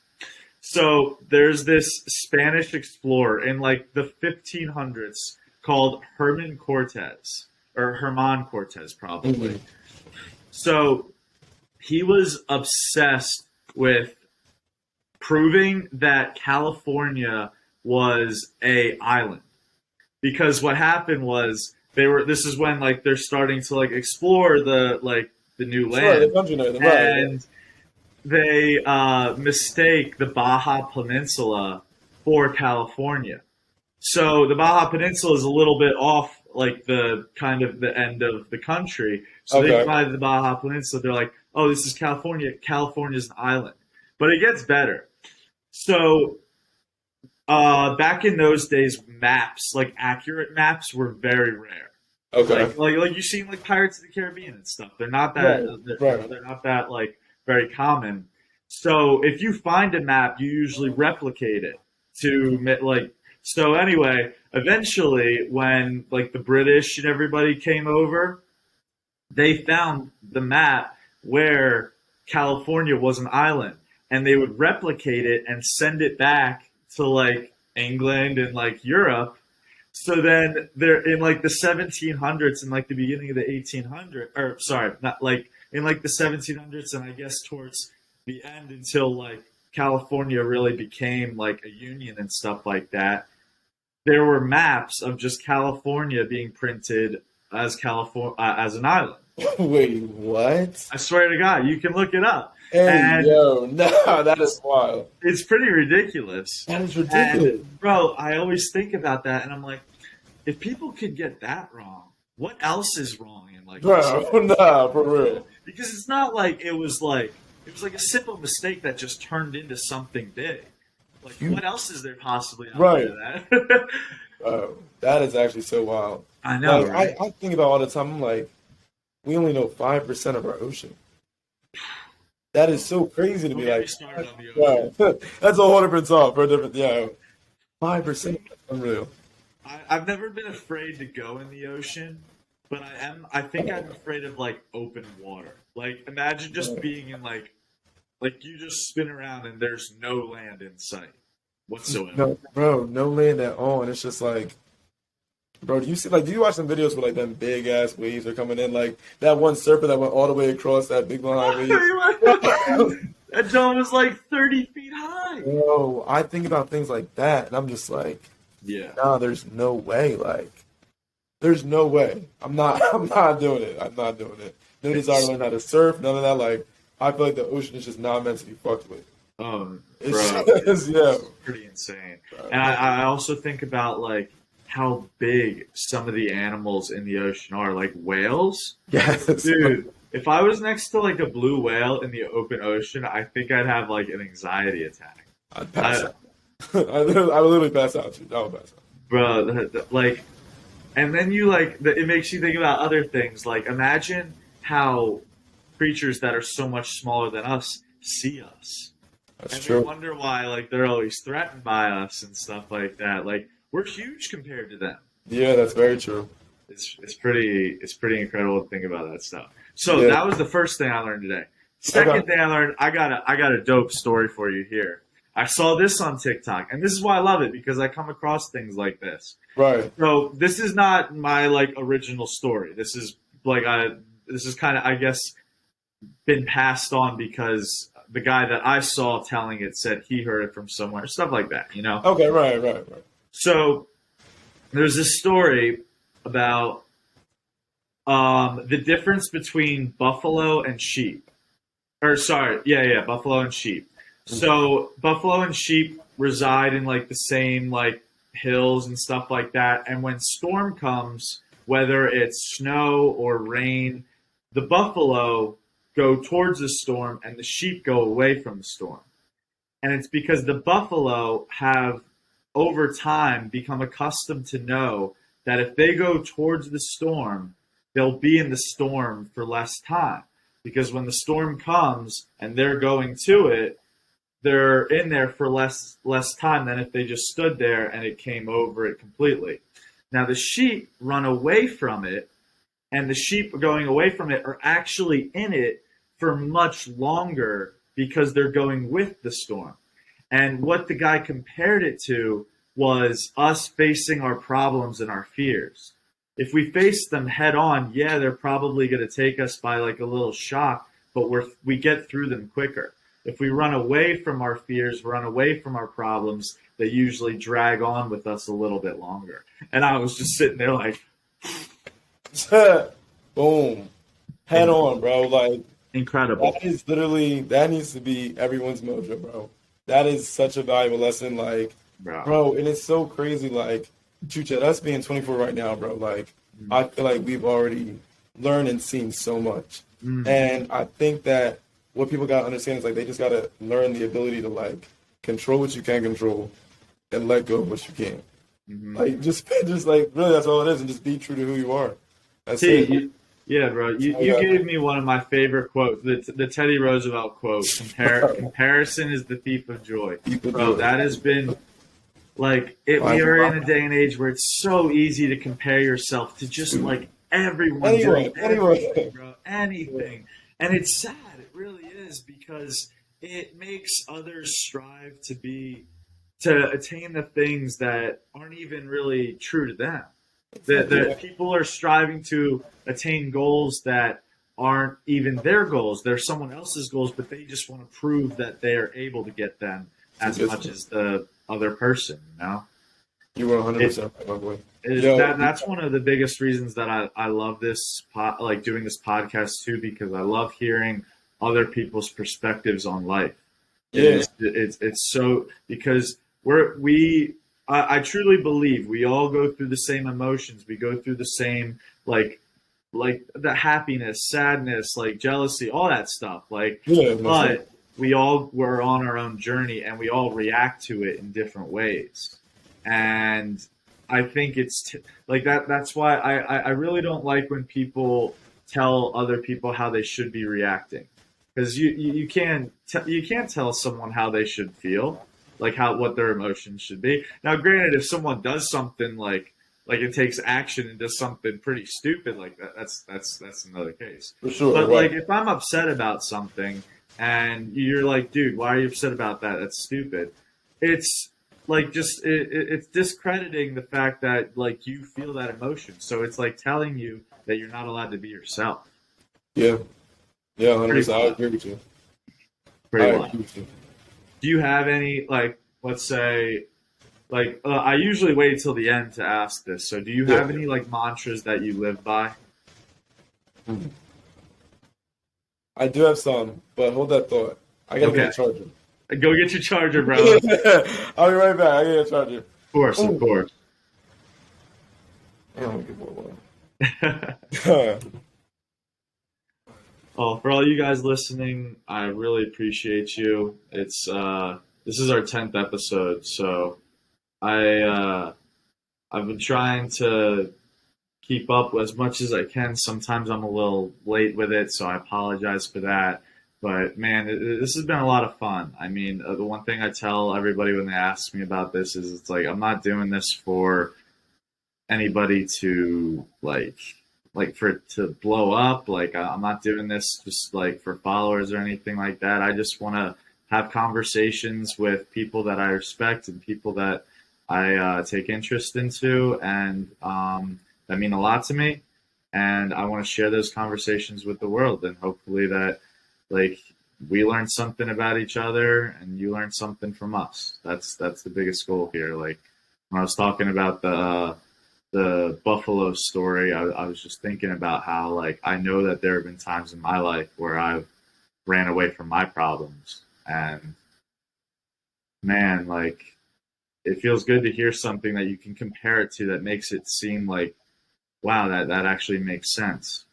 So there's this Spanish explorer in like the 1500s called Herman Cortez or Herman Cortez probably. Mhm. So he was obsessed with proving that California was a island because what happened was they were this is when like they're starting to like explore the new Sure, the land, country name, right? Yeah. and they mistake the Baja Peninsula for California. So the Baja Peninsula is a little bit off, like the kind of the end of the country. So they Okay. fly to the Baja Peninsula. They're like, "Oh, this is California. California's an island." But it gets better. So back in those days, maps, like accurate maps, were very rare. Okay. Like you've seen like Pirates of the Caribbean and stuff. They're not that Right. Right. they're not that like very common. So if you find a map, you usually replicate it to like. So anyway, eventually, when like the British and everybody came over, they found the map where California was an island, and they would replicate it and send it back to like England and like Europe. So then they're in like the 1700s and like the beginning of the 1800s, or sorry, not like in like the 1700s and I guess towards the end until like California really became like a union and stuff like that. There were maps of just California being printed as California as an island. Wait, what? I swear to God, you can look it up, Hey, and yo, no, that is wild. it's pretty ridiculous. That is ridiculous. And bro, I always think about that, and I'm like, if people could get that wrong, what else is wrong in like this? Bro, nah, for real. Because it's not like it was like a simple mistake that just turned into something big. Like what else is there possibly out Right. there that? Bro, that is actually so wild. I know, Like, right? I think about it all the time. I'm like, we only know 5% of our ocean. That is so crazy to Don't me. get me Like, started on the ocean. right. That's a whole different talk for a different, 5%. Unreal. I've never been afraid to go in the ocean, but I am. I think I'm afraid of like open water. Like imagine just being in like you just spin around and there's no land in sight whatsoever. No, bro, no land at all. And it's just like, bro, do you watch some videos where like them big ass waves are coming in? Like that one surfer that went all the way across that big long wave. That dome is like 30 feet high. Bro, I think about things like that, and I'm just like, Yeah. no, there's no way. Like, there's no way. I'm not. I'm not doing it. I'm not doing it. No desire to learn how to surf. None of that. Like, I feel like the ocean is just not meant to be fucked with. Oh, It's bro, just, yeah. it's pretty insane. And I also think about like how big some of the animals in the ocean are, like whales. Yes. Dude, if I was next to like a blue whale in the open ocean, I think I'd have like an anxiety attack. I'd pass out. I would literally pass out. I would pass out. Bro, like, and then you like, it makes you think about other things. Like, imagine how creatures that are so much smaller than us see us. That's And true. we wonder why, like, they're always threatened by us and stuff like that. Like, we're huge compared to them. Yeah, that's very true. It's pretty incredible to think about that stuff. So Yeah. that was the first thing I learned today. Second Okay. thing I learned, I got a dope story for you here. I saw this on TikTok, and this is why I love it because I come across things like this. Right. So this is not my like original story. This is like this is kind of I guess been passed on because the guy that I saw telling it said he heard it from somewhere, stuff like that, you know. Okay. Right. So there's this story about the difference between buffalo and sheep. Or sorry, yeah, buffalo and sheep. So buffalo and sheep reside in like the same like hills and stuff like that. And when storm comes, whether it's snow or rain, the buffalo go towards the storm and the sheep go away from the storm. And it's because the buffalo have over time become accustomed to know that if they go towards the storm, they'll be in the storm for less time. Because when the storm comes and they're going to it, they're in there for less time than if they just stood there and it came over it completely. Now the sheep run away from it, and the sheep going away from it are actually in it for much longer because they're going with the storm. And what the guy compared it to was us facing our problems and our fears. If we face them head on, yeah, they're probably going to take us by like a little shock, but we get through them quicker. If we run away from our fears, run away from our problems, they usually drag on with us a little bit longer. And I was just sitting there like, Boom. Head on, bro. Like, incredible. that needs to be everyone's mojo, bro. That is such a valuable lesson. Like, bro, and it's so crazy. Like, Chucha, us being 24 right now, bro. Like, I feel like we've already learned and seen so much. And I think that what people got to understand is like they just got to learn the ability to like control what you can control and let go of what you can't. Like, just like really, that's all it is, and just be true to who you are. That's it. Yeah, bro. You Oh, gave me one of my favorite quotes, the Teddy Roosevelt quote. yeah. Comparison is the thief of joy, People bro. do it. That has been like it. We are in a day and age where it's so easy to compare yourself to just like everyone doing Anyone. everything, bro. Anything, and it's sad. It really is because it makes others strive to attain the things that aren't even really true to them. The Exactly. people are striving to attain goals that aren't even their goals. They're someone else's goals, but they just want to prove that they are able to get them To as get much as the other person. You know, you were it, 100% right, my boy. that Yo, that's one of the biggest reasons that I love like doing this podcast too, because I love hearing other people's perspectives on life. yeah, It's so because I truly believe we all go through the same emotions. We go through the same like the happiness, sadness, like jealousy, all that stuff. Like, yeah, that's right. but we all were on our own journey and we all react to it in different ways. And I think like that. That's why I really don't like when people tell other people how they should be reacting because you can't tell someone how they should feel, like how what their emotions should be. Now, granted, if someone does something like it takes action and does something pretty stupid like that, that's another case. For sure, But like right. if I'm upset about something and you're like, dude, why are you upset about that? That's stupid. It's like it's discrediting the fact that like you feel that emotion. So it's like telling you that you're not allowed to be yourself. Yeah, yeah, Pretty 100%. I wild. agree with you. I Pretty wild. agree with you. Do you have any like let's say like I usually wait till the end to ask this. So do you Yeah. have any like mantras that you live by? I do have some, but hold that thought. I gotta get Okay, a charger. go get your charger, bro. Of I'll be right back. I gotta get a charger. course, of Oh, course. I don't get more one. Oh, for all you guys listening, I really appreciate you. It's this is our 10th episode, so I've been trying to keep up as much as I can. Sometimes I'm a little late with it, so I apologize for that. But man, this has been a lot of fun. I mean, the one thing I tell everybody when they ask me about this is it's like I'm not doing this for anybody to like for it to blow up. Like I'm not doing this just like for followers or anything like that. I just want to have conversations with people that I respect and people that I take interest into, and that mean a lot to me. And I want to share those conversations with the world, and hopefully that like we learn something about each other, and you learn something from us. That's the biggest goal here. Like when I was talking about the Buffalo story, I was just thinking about how like I know that there have been times in my life where I've ran away from my problems, and man, like it feels good to hear something that you can compare it to that makes it seem like wow, that actually makes sense.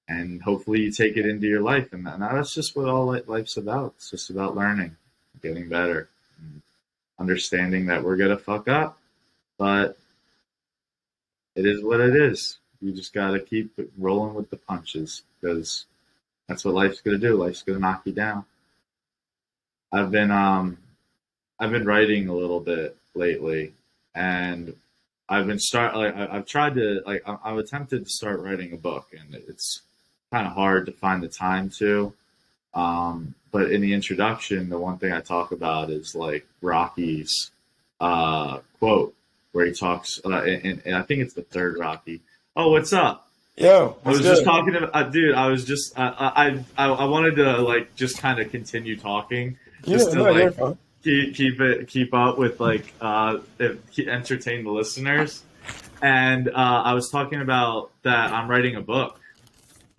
And hopefully you take it into your life, and that's just what all life's about. It's just about learning, getting better, and understanding that we're gonna fuck up, but it is what it is. You just got to keep rolling with the punches because that's what life's gonna do. Life's gonna knock you down. I've been I've been writing a little bit lately, and I've tried to like I've attempted to start writing a book, and it's kind of hard to find the time to. But in the introduction, the one thing I talk about is like Rocky's quote where he talks, and I think it's the third Rocky. Oh, what's up? Yo, I what's was just good? talking to, dude. I was just, I wanted to like just kind of continue talking, Yeah, just to no, you're like fine. keep up with like entertain the listeners. And I was talking about that I'm writing a book.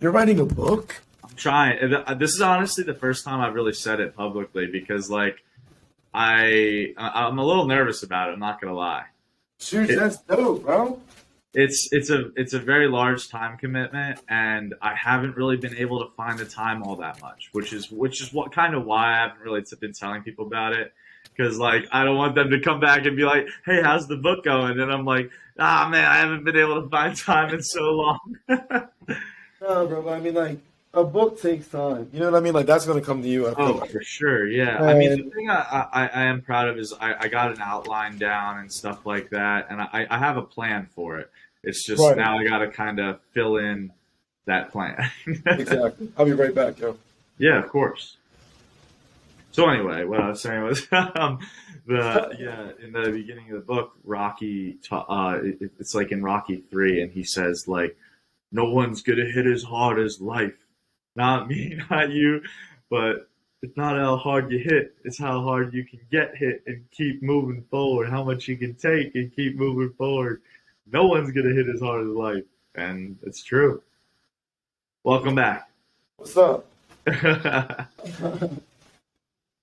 You're writing a book? I'm trying. This is honestly the first time I've really said it publicly because like I'm a little nervous about it. I'm not gonna lie. Shoot, It, that's dope, bro. it's a very large time commitment, and I haven't really been able to find the time all that much, which is what kind of why I haven't really been telling people about it, because like I don't want them to come back and be like, "Hey, how's the book going?" And I'm like, "Ah, man, I haven't been able to find time in so long." No, bro. But I mean, like a book takes time. You know what I mean? Like that's gonna come to you. I feel Oh, like. for sure. Yeah. I mean, the And thing I am proud of is I got an outline down and stuff like that, and I have a plan for it. It's just right, now I got to kind of fill in that plan. exactly. I'll be right back, yo. Yeah, of course. So anyway, what I was saying was, in the beginning of the book, it's like in Rocky 3, and he says like, no one's gonna hit as hard as life, not me, not you, but it's not how hard you hit, it's how hard you can get hit and keep moving forward, how much you can take and keep moving forward. No one's gonna hit as hard as life, and it's true. Welcome back. What's up? But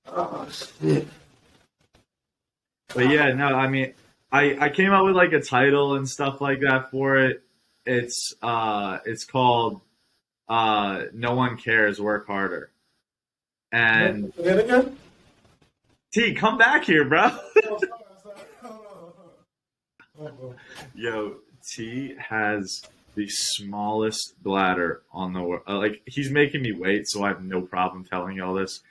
Oh shit. yeah, no, I mean, I came up with like a title and stuff like that for it. It's called No One Cares, Work Harder. And Say it again? T, come back here, bro. Oh, sorry, sorry. Oh, Yo, T has the smallest bladder on the world. Like he's making me wait, so I have no problem telling you all this.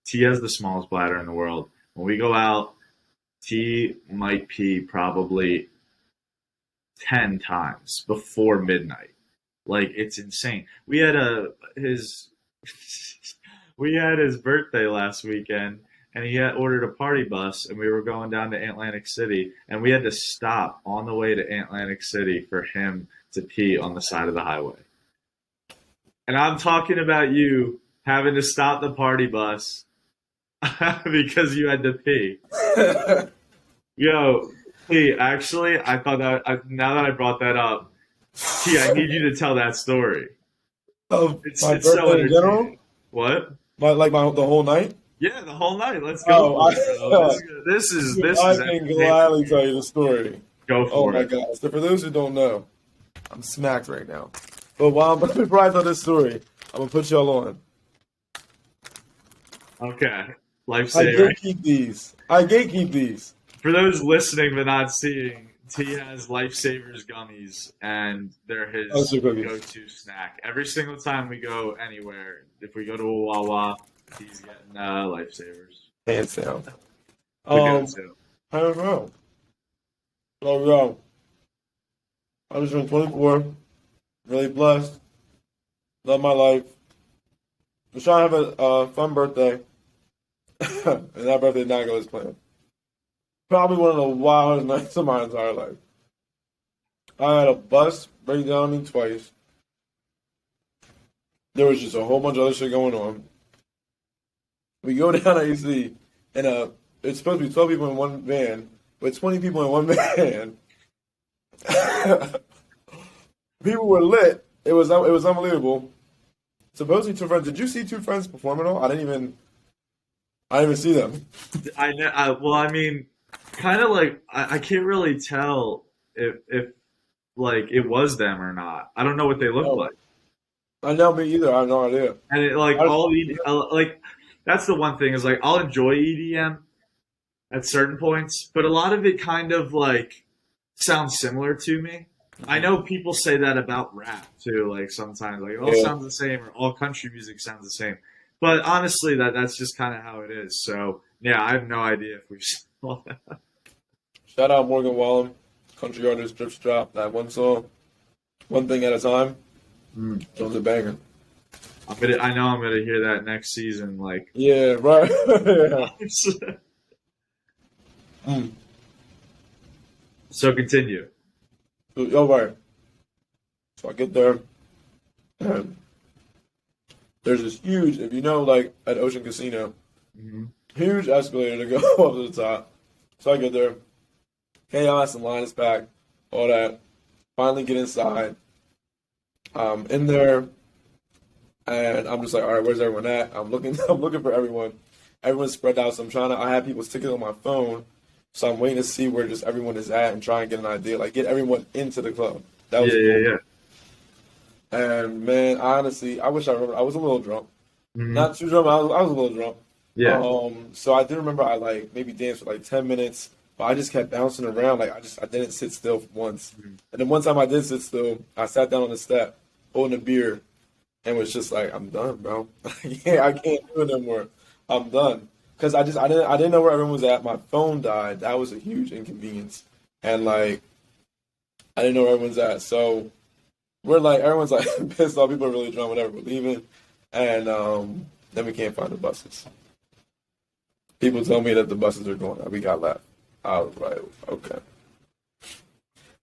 T has the smallest bladder in the world. When we go out, T might pee probably 10 times before midnight. Like it's insane. His we had his birthday last weekend, and he had ordered a party bus, and we were going down to Atlantic City, and we had to stop on the way to Atlantic City for him to pee on the side of the highway. And I'm talking about you having to stop the party bus because you had to pee. oh. Yo, T, actually, I thought now that I brought that up, T, I need you to tell that story. Of It's my it's so birthday in general? entertaining. What? The whole night? Yeah, the whole night. Let's Oh, go for it, bro. This I is can entertaining gladly for tell me. you the story. Go Oh for my it. God. So for those who don't know, I'm smacked right now. But before I tell this story, I'm gonna put y'all on. Okay, I lifesaver. gatekeep these. I gatekeep these. For those listening but not seeing, T has Lifesavers gummies, and they're Oh, his super cookies. go-to snack. Every single time we go anywhere, if we go to a Wawa, he's getting Lifesavers. Hands down. The go-to. I don't know. So yo, I was turning 24, really blessed, love my life. Was trying to have a fun birthday, and that birthday did not go as planned. Probably one of the wildest nights of my entire life. I had a bus break down on me twice. There was just a whole bunch of other shit going on. We go down AC, and it's supposed to be 12 people in one van, but 20 people in one van. People were lit. It was unbelievable. Supposedly two friends. Did you see two friends perform at all? I didn't even see them. I know. Well, I mean, kind of like I can't really tell if like it was them or not. I don't know what they look No, like, I know me either. I have no idea. and it like I just, all like that's the one thing is like I'll enjoy EDM at certain points, but a lot of it kind of like sounds similar to me. I know people say that about rap too, like sometimes like it all yeah. sounds the same or all country music sounds the same. But honestly that's just kind of how it is. So yeah, I have no idea if we've seen all that. Shout out Morgan Wallen, country artist, Drips Drop. That one song, One Thing at a Time. Mm. It was a banger. I know I'm gonna hear that next season. Like, Yeah, right. Yeah. Mm. so continue. So, yo, right. So I get there, and there's this huge, if you know, like at Ocean Casino, Hmm. huge escalator to go up to the top. So I get there, chaos and line is packed, all that. Finally get inside. In there, and I'm just like, all right, where's everyone at? I'm looking, I'm looking for everyone. Everyone's spread out, so I have people's tickets on my phone, so I'm waiting to see where just everyone is at and try and get an idea, like get everyone into the club. That was Yeah, cool. yeah, And man, honestly, I wish I remember. I was a little drunk, yeah. Hmm. not too drunk. I was a little drunk. Yeah. So I do remember I like maybe danced for like 10 minutes, but I just kept bouncing around. Like I didn't sit still for once. Mhm. And then one time I did sit still, I sat down on the step, holding a beer, and was just like, I'm done, bro. Yeah, I can't do it no more. I'm done. Because I didn't know where everyone was at. My phone died. That was a huge inconvenience. And like I didn't know where everyone's at. So we're like everyone's like pissed off. People are really drunk, whatever, we're leaving. And then we can't find the buses. People told me that the buses are going out. We got left. I was like, okay.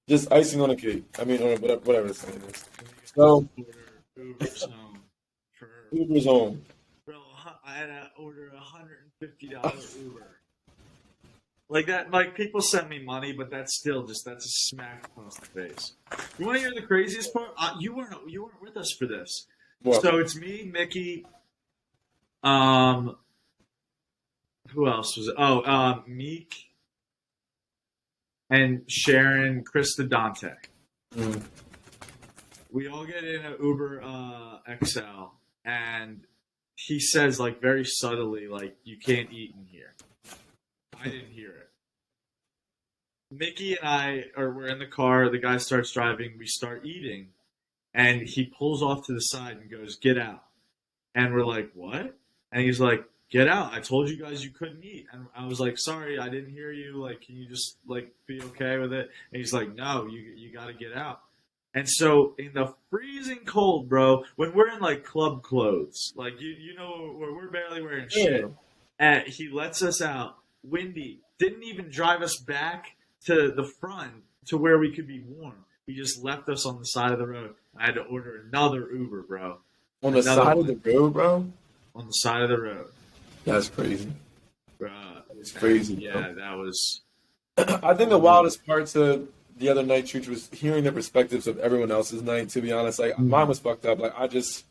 Just icing on the cake. I mean, or whatever the saying is. So Uber's home for Uber's home. bro. I had to order $150 Uber. Like that, like people send me money, but that's a smack across the face. You want to hear the craziest part? You weren't with us for this. What? So it's me, Mickey. Who else was it? Oh, Meek and Sharon, Krista Dante. Mm. We all get in an Uber XL, and he says like very subtly, like you can't eat in here. I didn't hear it. Mickey and we're in the car. The guy starts driving. We start eating, and he pulls off to the side and goes, "Get out." And we're like, "What?" And he's like, "Get out! I told you guys you couldn't eat." And I was like, "Sorry, I didn't hear you. Like, can you just like be okay with it?" And he's like, "No, you got to get out." And so in the freezing cold, bro, when we're in like club clothes, like you know, where we're barely wearing shit, and he lets us out. Windy didn't even drive us back to the front to where we could be warm. He just left us on the side of the road. I had to order another Uber, bro. On the Another side one. of the road, bro? On the side of the road. That's crazy. Bruh. It's crazy, Yeah, bro. that was. I think the wildest part to the other night, Chooch, was hearing the perspectives of everyone else's night, to be honest. Like, mine was fucked up. Like, I just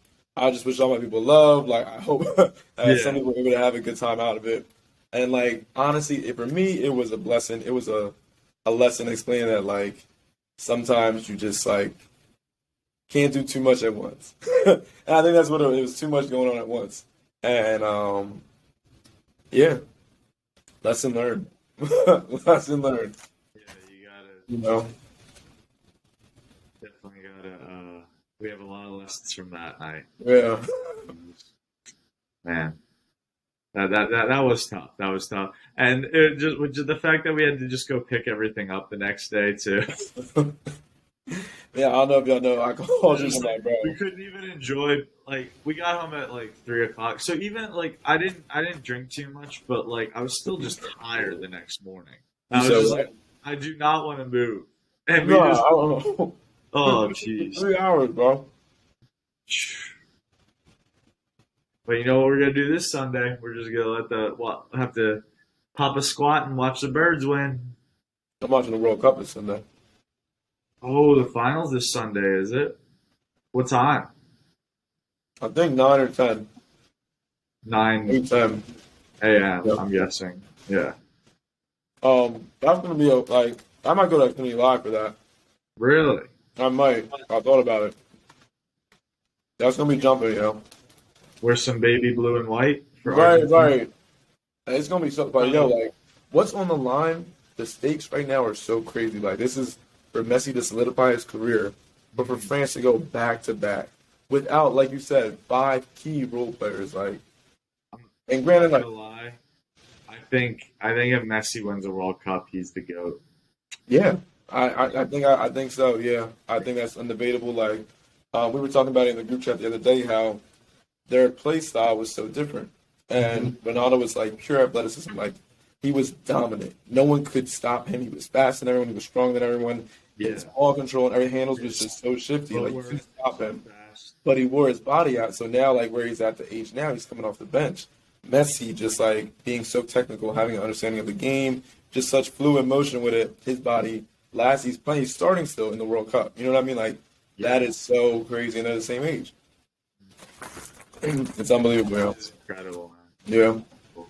wish all my people love. Like, I hope that some Yeah. people were able to have a good time out of it. And, like, honestly, for me, it was a blessing. It was a lesson explaining that, like, sometimes you just, like, can't do too much at once. And I think that's what it was, too much going on at once. And, yeah, lesson learned. Lesson learned. Yeah, you gotta. You know? Definitely gotta. We have a lot of lessons from that night. Yeah. Man. That was tough. That was tough. And it just the fact that we had to just go pick everything up the next day, too. Yeah, I don't know if y'all know. I called you Just tonight, like bro. we couldn't even enjoy like we got home at like 3 o'clock. So even like I didn't drink too much, but like I was still just tired the next morning. You I was said just what? like I do not want to move, and we No, just I don't know. oh jeez. 3 hours, bro. But you know what we're gonna do this Sunday? We're just gonna have to pop a squat and watch the birds win. I'm watching the World Cup this Sunday. Oh, the finals this Sunday, is it? What time? I think 9 or 10. 9 Maybe 10. a.m. Yep. I'm guessing. Yeah. That's gonna be like I might go to Xfinity Live for that. Really? I might. I thought about it. That's gonna be jumping, you know. Wear some baby blue and white for Right, Argentina. right. And it's gonna be so. But yo, like, what's on the line? The stakes right now are so crazy. Like, this is for Messi to solidify his career, but for France to go back to back without, like you said, 5 key role players. Like, and granted, I'm like, not gonna lie. I think if Messi wins a World Cup, he's the GOAT. yeah, I think so. Yeah, I think that's undebatable. Like, we were talking about it in the group chat the other day how their play style was so different, and Ronaldo was like pure athleticism. Like, he was dominant. No one could stop him. He was faster than everyone. He was stronger than everyone. His Yeah. ball control and every handles was just so shifty. Like, you Footwork, couldn't stop him. fast. But he wore his body out. So now, like, where he's at the age now, he's coming off the bench. Messi just, like, being so technical, having an understanding of the game, just such fluid motion with it. His body, he's playing, he's starting still in the World Cup. You know what I mean? Like, that is so crazy. And they're the same age. It's unbelievable, yo. It's incredible, man. Yeah.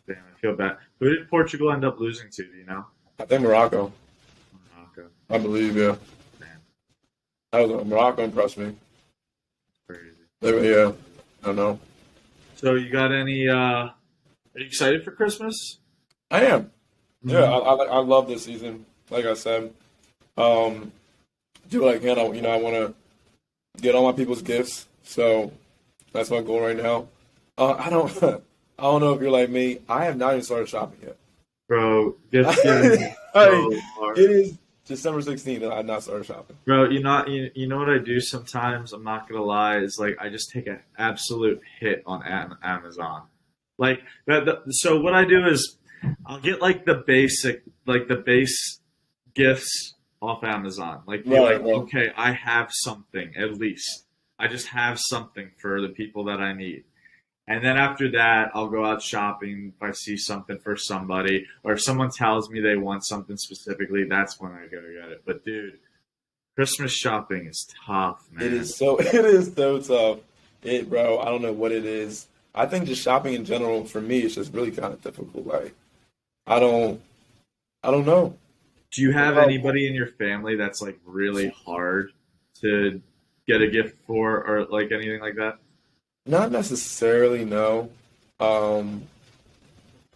Damn, I feel bad. Who did Portugal end up losing to? Do you know? I think Morocco. Morocco. I believe, yeah. Man, Morocco impressed me. crazy. Yeah. I don't know. So you got any? Are you excited for Christmas? I am. Yeah, Mhm. I love this season. Like I said, do what I can. I want to get all my people's gifts. So that's my goal right now. I don't I don't know if you're like me. I have not even started shopping yet. Bro, gift giving is Like, so hard. it is December 16th and I have not started shopping. Bro, you know what I do sometimes? I'm not gonna lie, is like I just take an absolute hit on Amazon. Like so what I do is I'll get like the base gifts off Amazon. Like be Right, like, right. okay, I have something at least. I just have something for the people that I need. And then after that, I'll go out shopping if I see something for somebody, or if someone tells me they want something specifically, that's when I go get it. But dude, Christmas shopping is tough, man. It is so tough. Bro, I don't know what it is. I think just shopping in general for me is just really kind of difficult. Like, I don't, I don't know. Do you What have about anybody in your family that's like really hard to get a gift for, or like anything like that? Not necessarily, no. Um,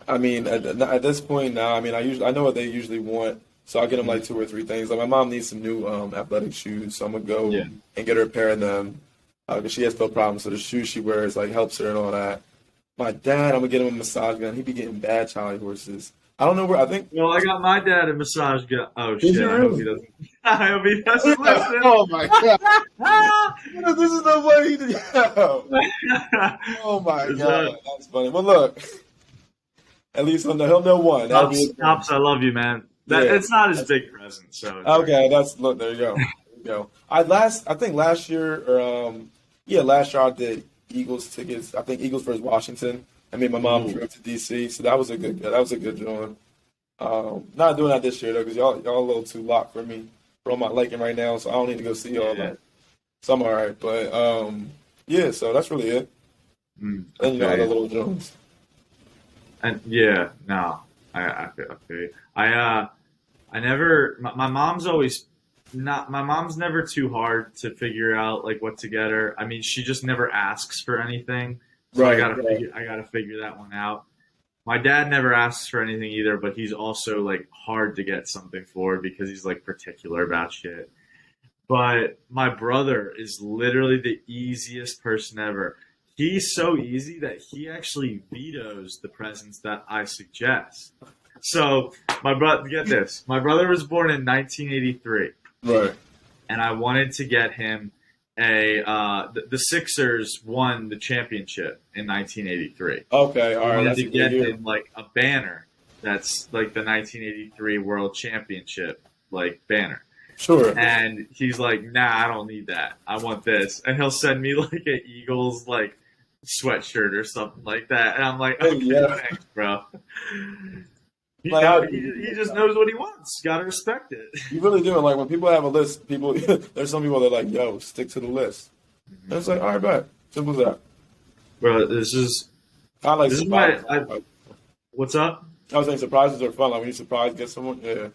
I mean, at this point now, I mean, I know what they usually want, so I'll get them like two or three things. Like my mom needs some new athletic shoes, so I'm gonna go Yeah. and get her a pair of them because she has foot problems. So the shoes she wears like helps her and all that. My dad, I'm gonna get him a massage gun. He be getting bad child horses. I don't know where. I think Well, I got my dad a massage gun. Oh did shit! you I hope he really? doesn't. I hope he doesn't listen. Oh my god! This is the way he did. Oh my Is god, that's funny. Well, look, at least he'll know one. That'll be Pops, his one. Pops, I love you, man. That Yeah. it's not his big present, so it's okay. Okay, that's look. There you go. There you go. I think last year or yeah, last year I did Eagles tickets. I think Eagles versus Washington. I mean, my mom Ooh, drove to DC, so that was a good joint. Not doing that this year though, because y'all a little too locked for me for all my liking right now, so I don't need to go see all yeah. that. So I'm all right, but yeah. So that's really it. And you know other Okay. little joints. And yeah, no, I feel you. I never. My mom's always not. My mom's never too hard to figure out like what to get her. I mean, she just never asks for anything, so Right, right. I gotta figure that one out. My dad never asks for anything either, but he's also like hard to get something for because he's like particular about shit. But my brother is literally the easiest person ever. He's so easy that he actually vetoes the presents that I suggest. So my brother, get this, my brother was born in 1983, Right. and I wanted to get him the Sixers won the championship in 1983. Okay, I all right. wanted That's to a good get year. him like a banner that's like the 1983 World Championship like banner. Sure. And he's like, "Nah, I don't need that. I want this." And he'll send me like an Eagles like sweatshirt or something like that. And I'm like, "Okay, Yeah. thanks, bro." Like how He just knows what he wants. Gotta respect it. you really do. Like when people have a list, people there's some people that are like, "Yo, stick to the list." And it's like, all right, bet. Simple as that. Bro, I like this is my surprises. what's up? I was saying surprises are fun. Like when you surprise get someone, yeah.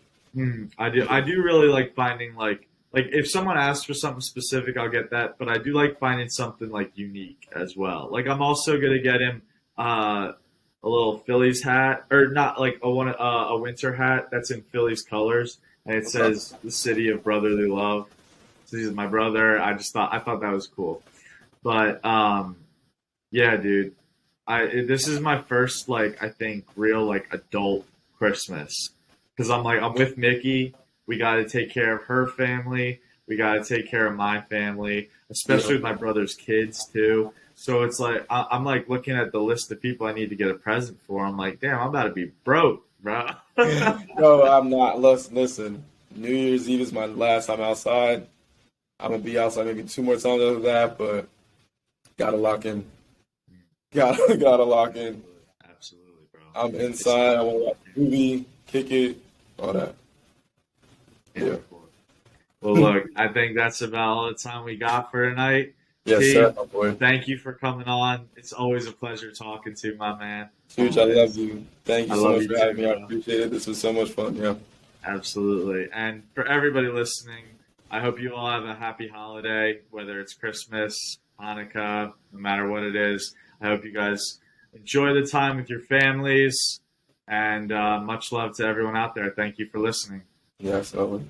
I do really like finding like if someone asks for something specific, I'll get that. But I do like finding something like unique as well. Like I'm also gonna get him a little Phillies hat, or not like a winter hat that's in Phillies colors, and it Okay. says the city of brotherly love. So he's my brother. I thought that was cool. But yeah, dude, this is my first like I think real like adult Christmas because I'm with Mickey. We got to take care of her family. We got to take care of my family, Yeah. especially with my brother's kids too. So it's like I'm like looking at the list of people I need to get a present for. I'm like, damn, I'm about to be broke, bro. No, I'm not. Listen. New Year's Eve is my last time outside. I'm gonna be outside maybe two more times after that, but gotta lock in. Gotta lock in. Absolutely, bro. I'm It's inside. I want to watch a movie, kick it, all that. can't Yeah. wait for it. Well, look, I think that's about all the time we got for tonight. Yes, sir, T, my boy. thank you for coming on. It's always a pleasure talking to you, my man. Huge, I love you. Thank you I so love much you for too, having me. I bro. appreciate it. This was so much fun. Yeah. Absolutely. And for everybody listening, I hope you all have a happy holiday, whether it's Christmas, Hanukkah, no matter what it is. I hope you guys enjoy the time with your families. And much love to everyone out there. Thank you for listening. Yeah, absolutely.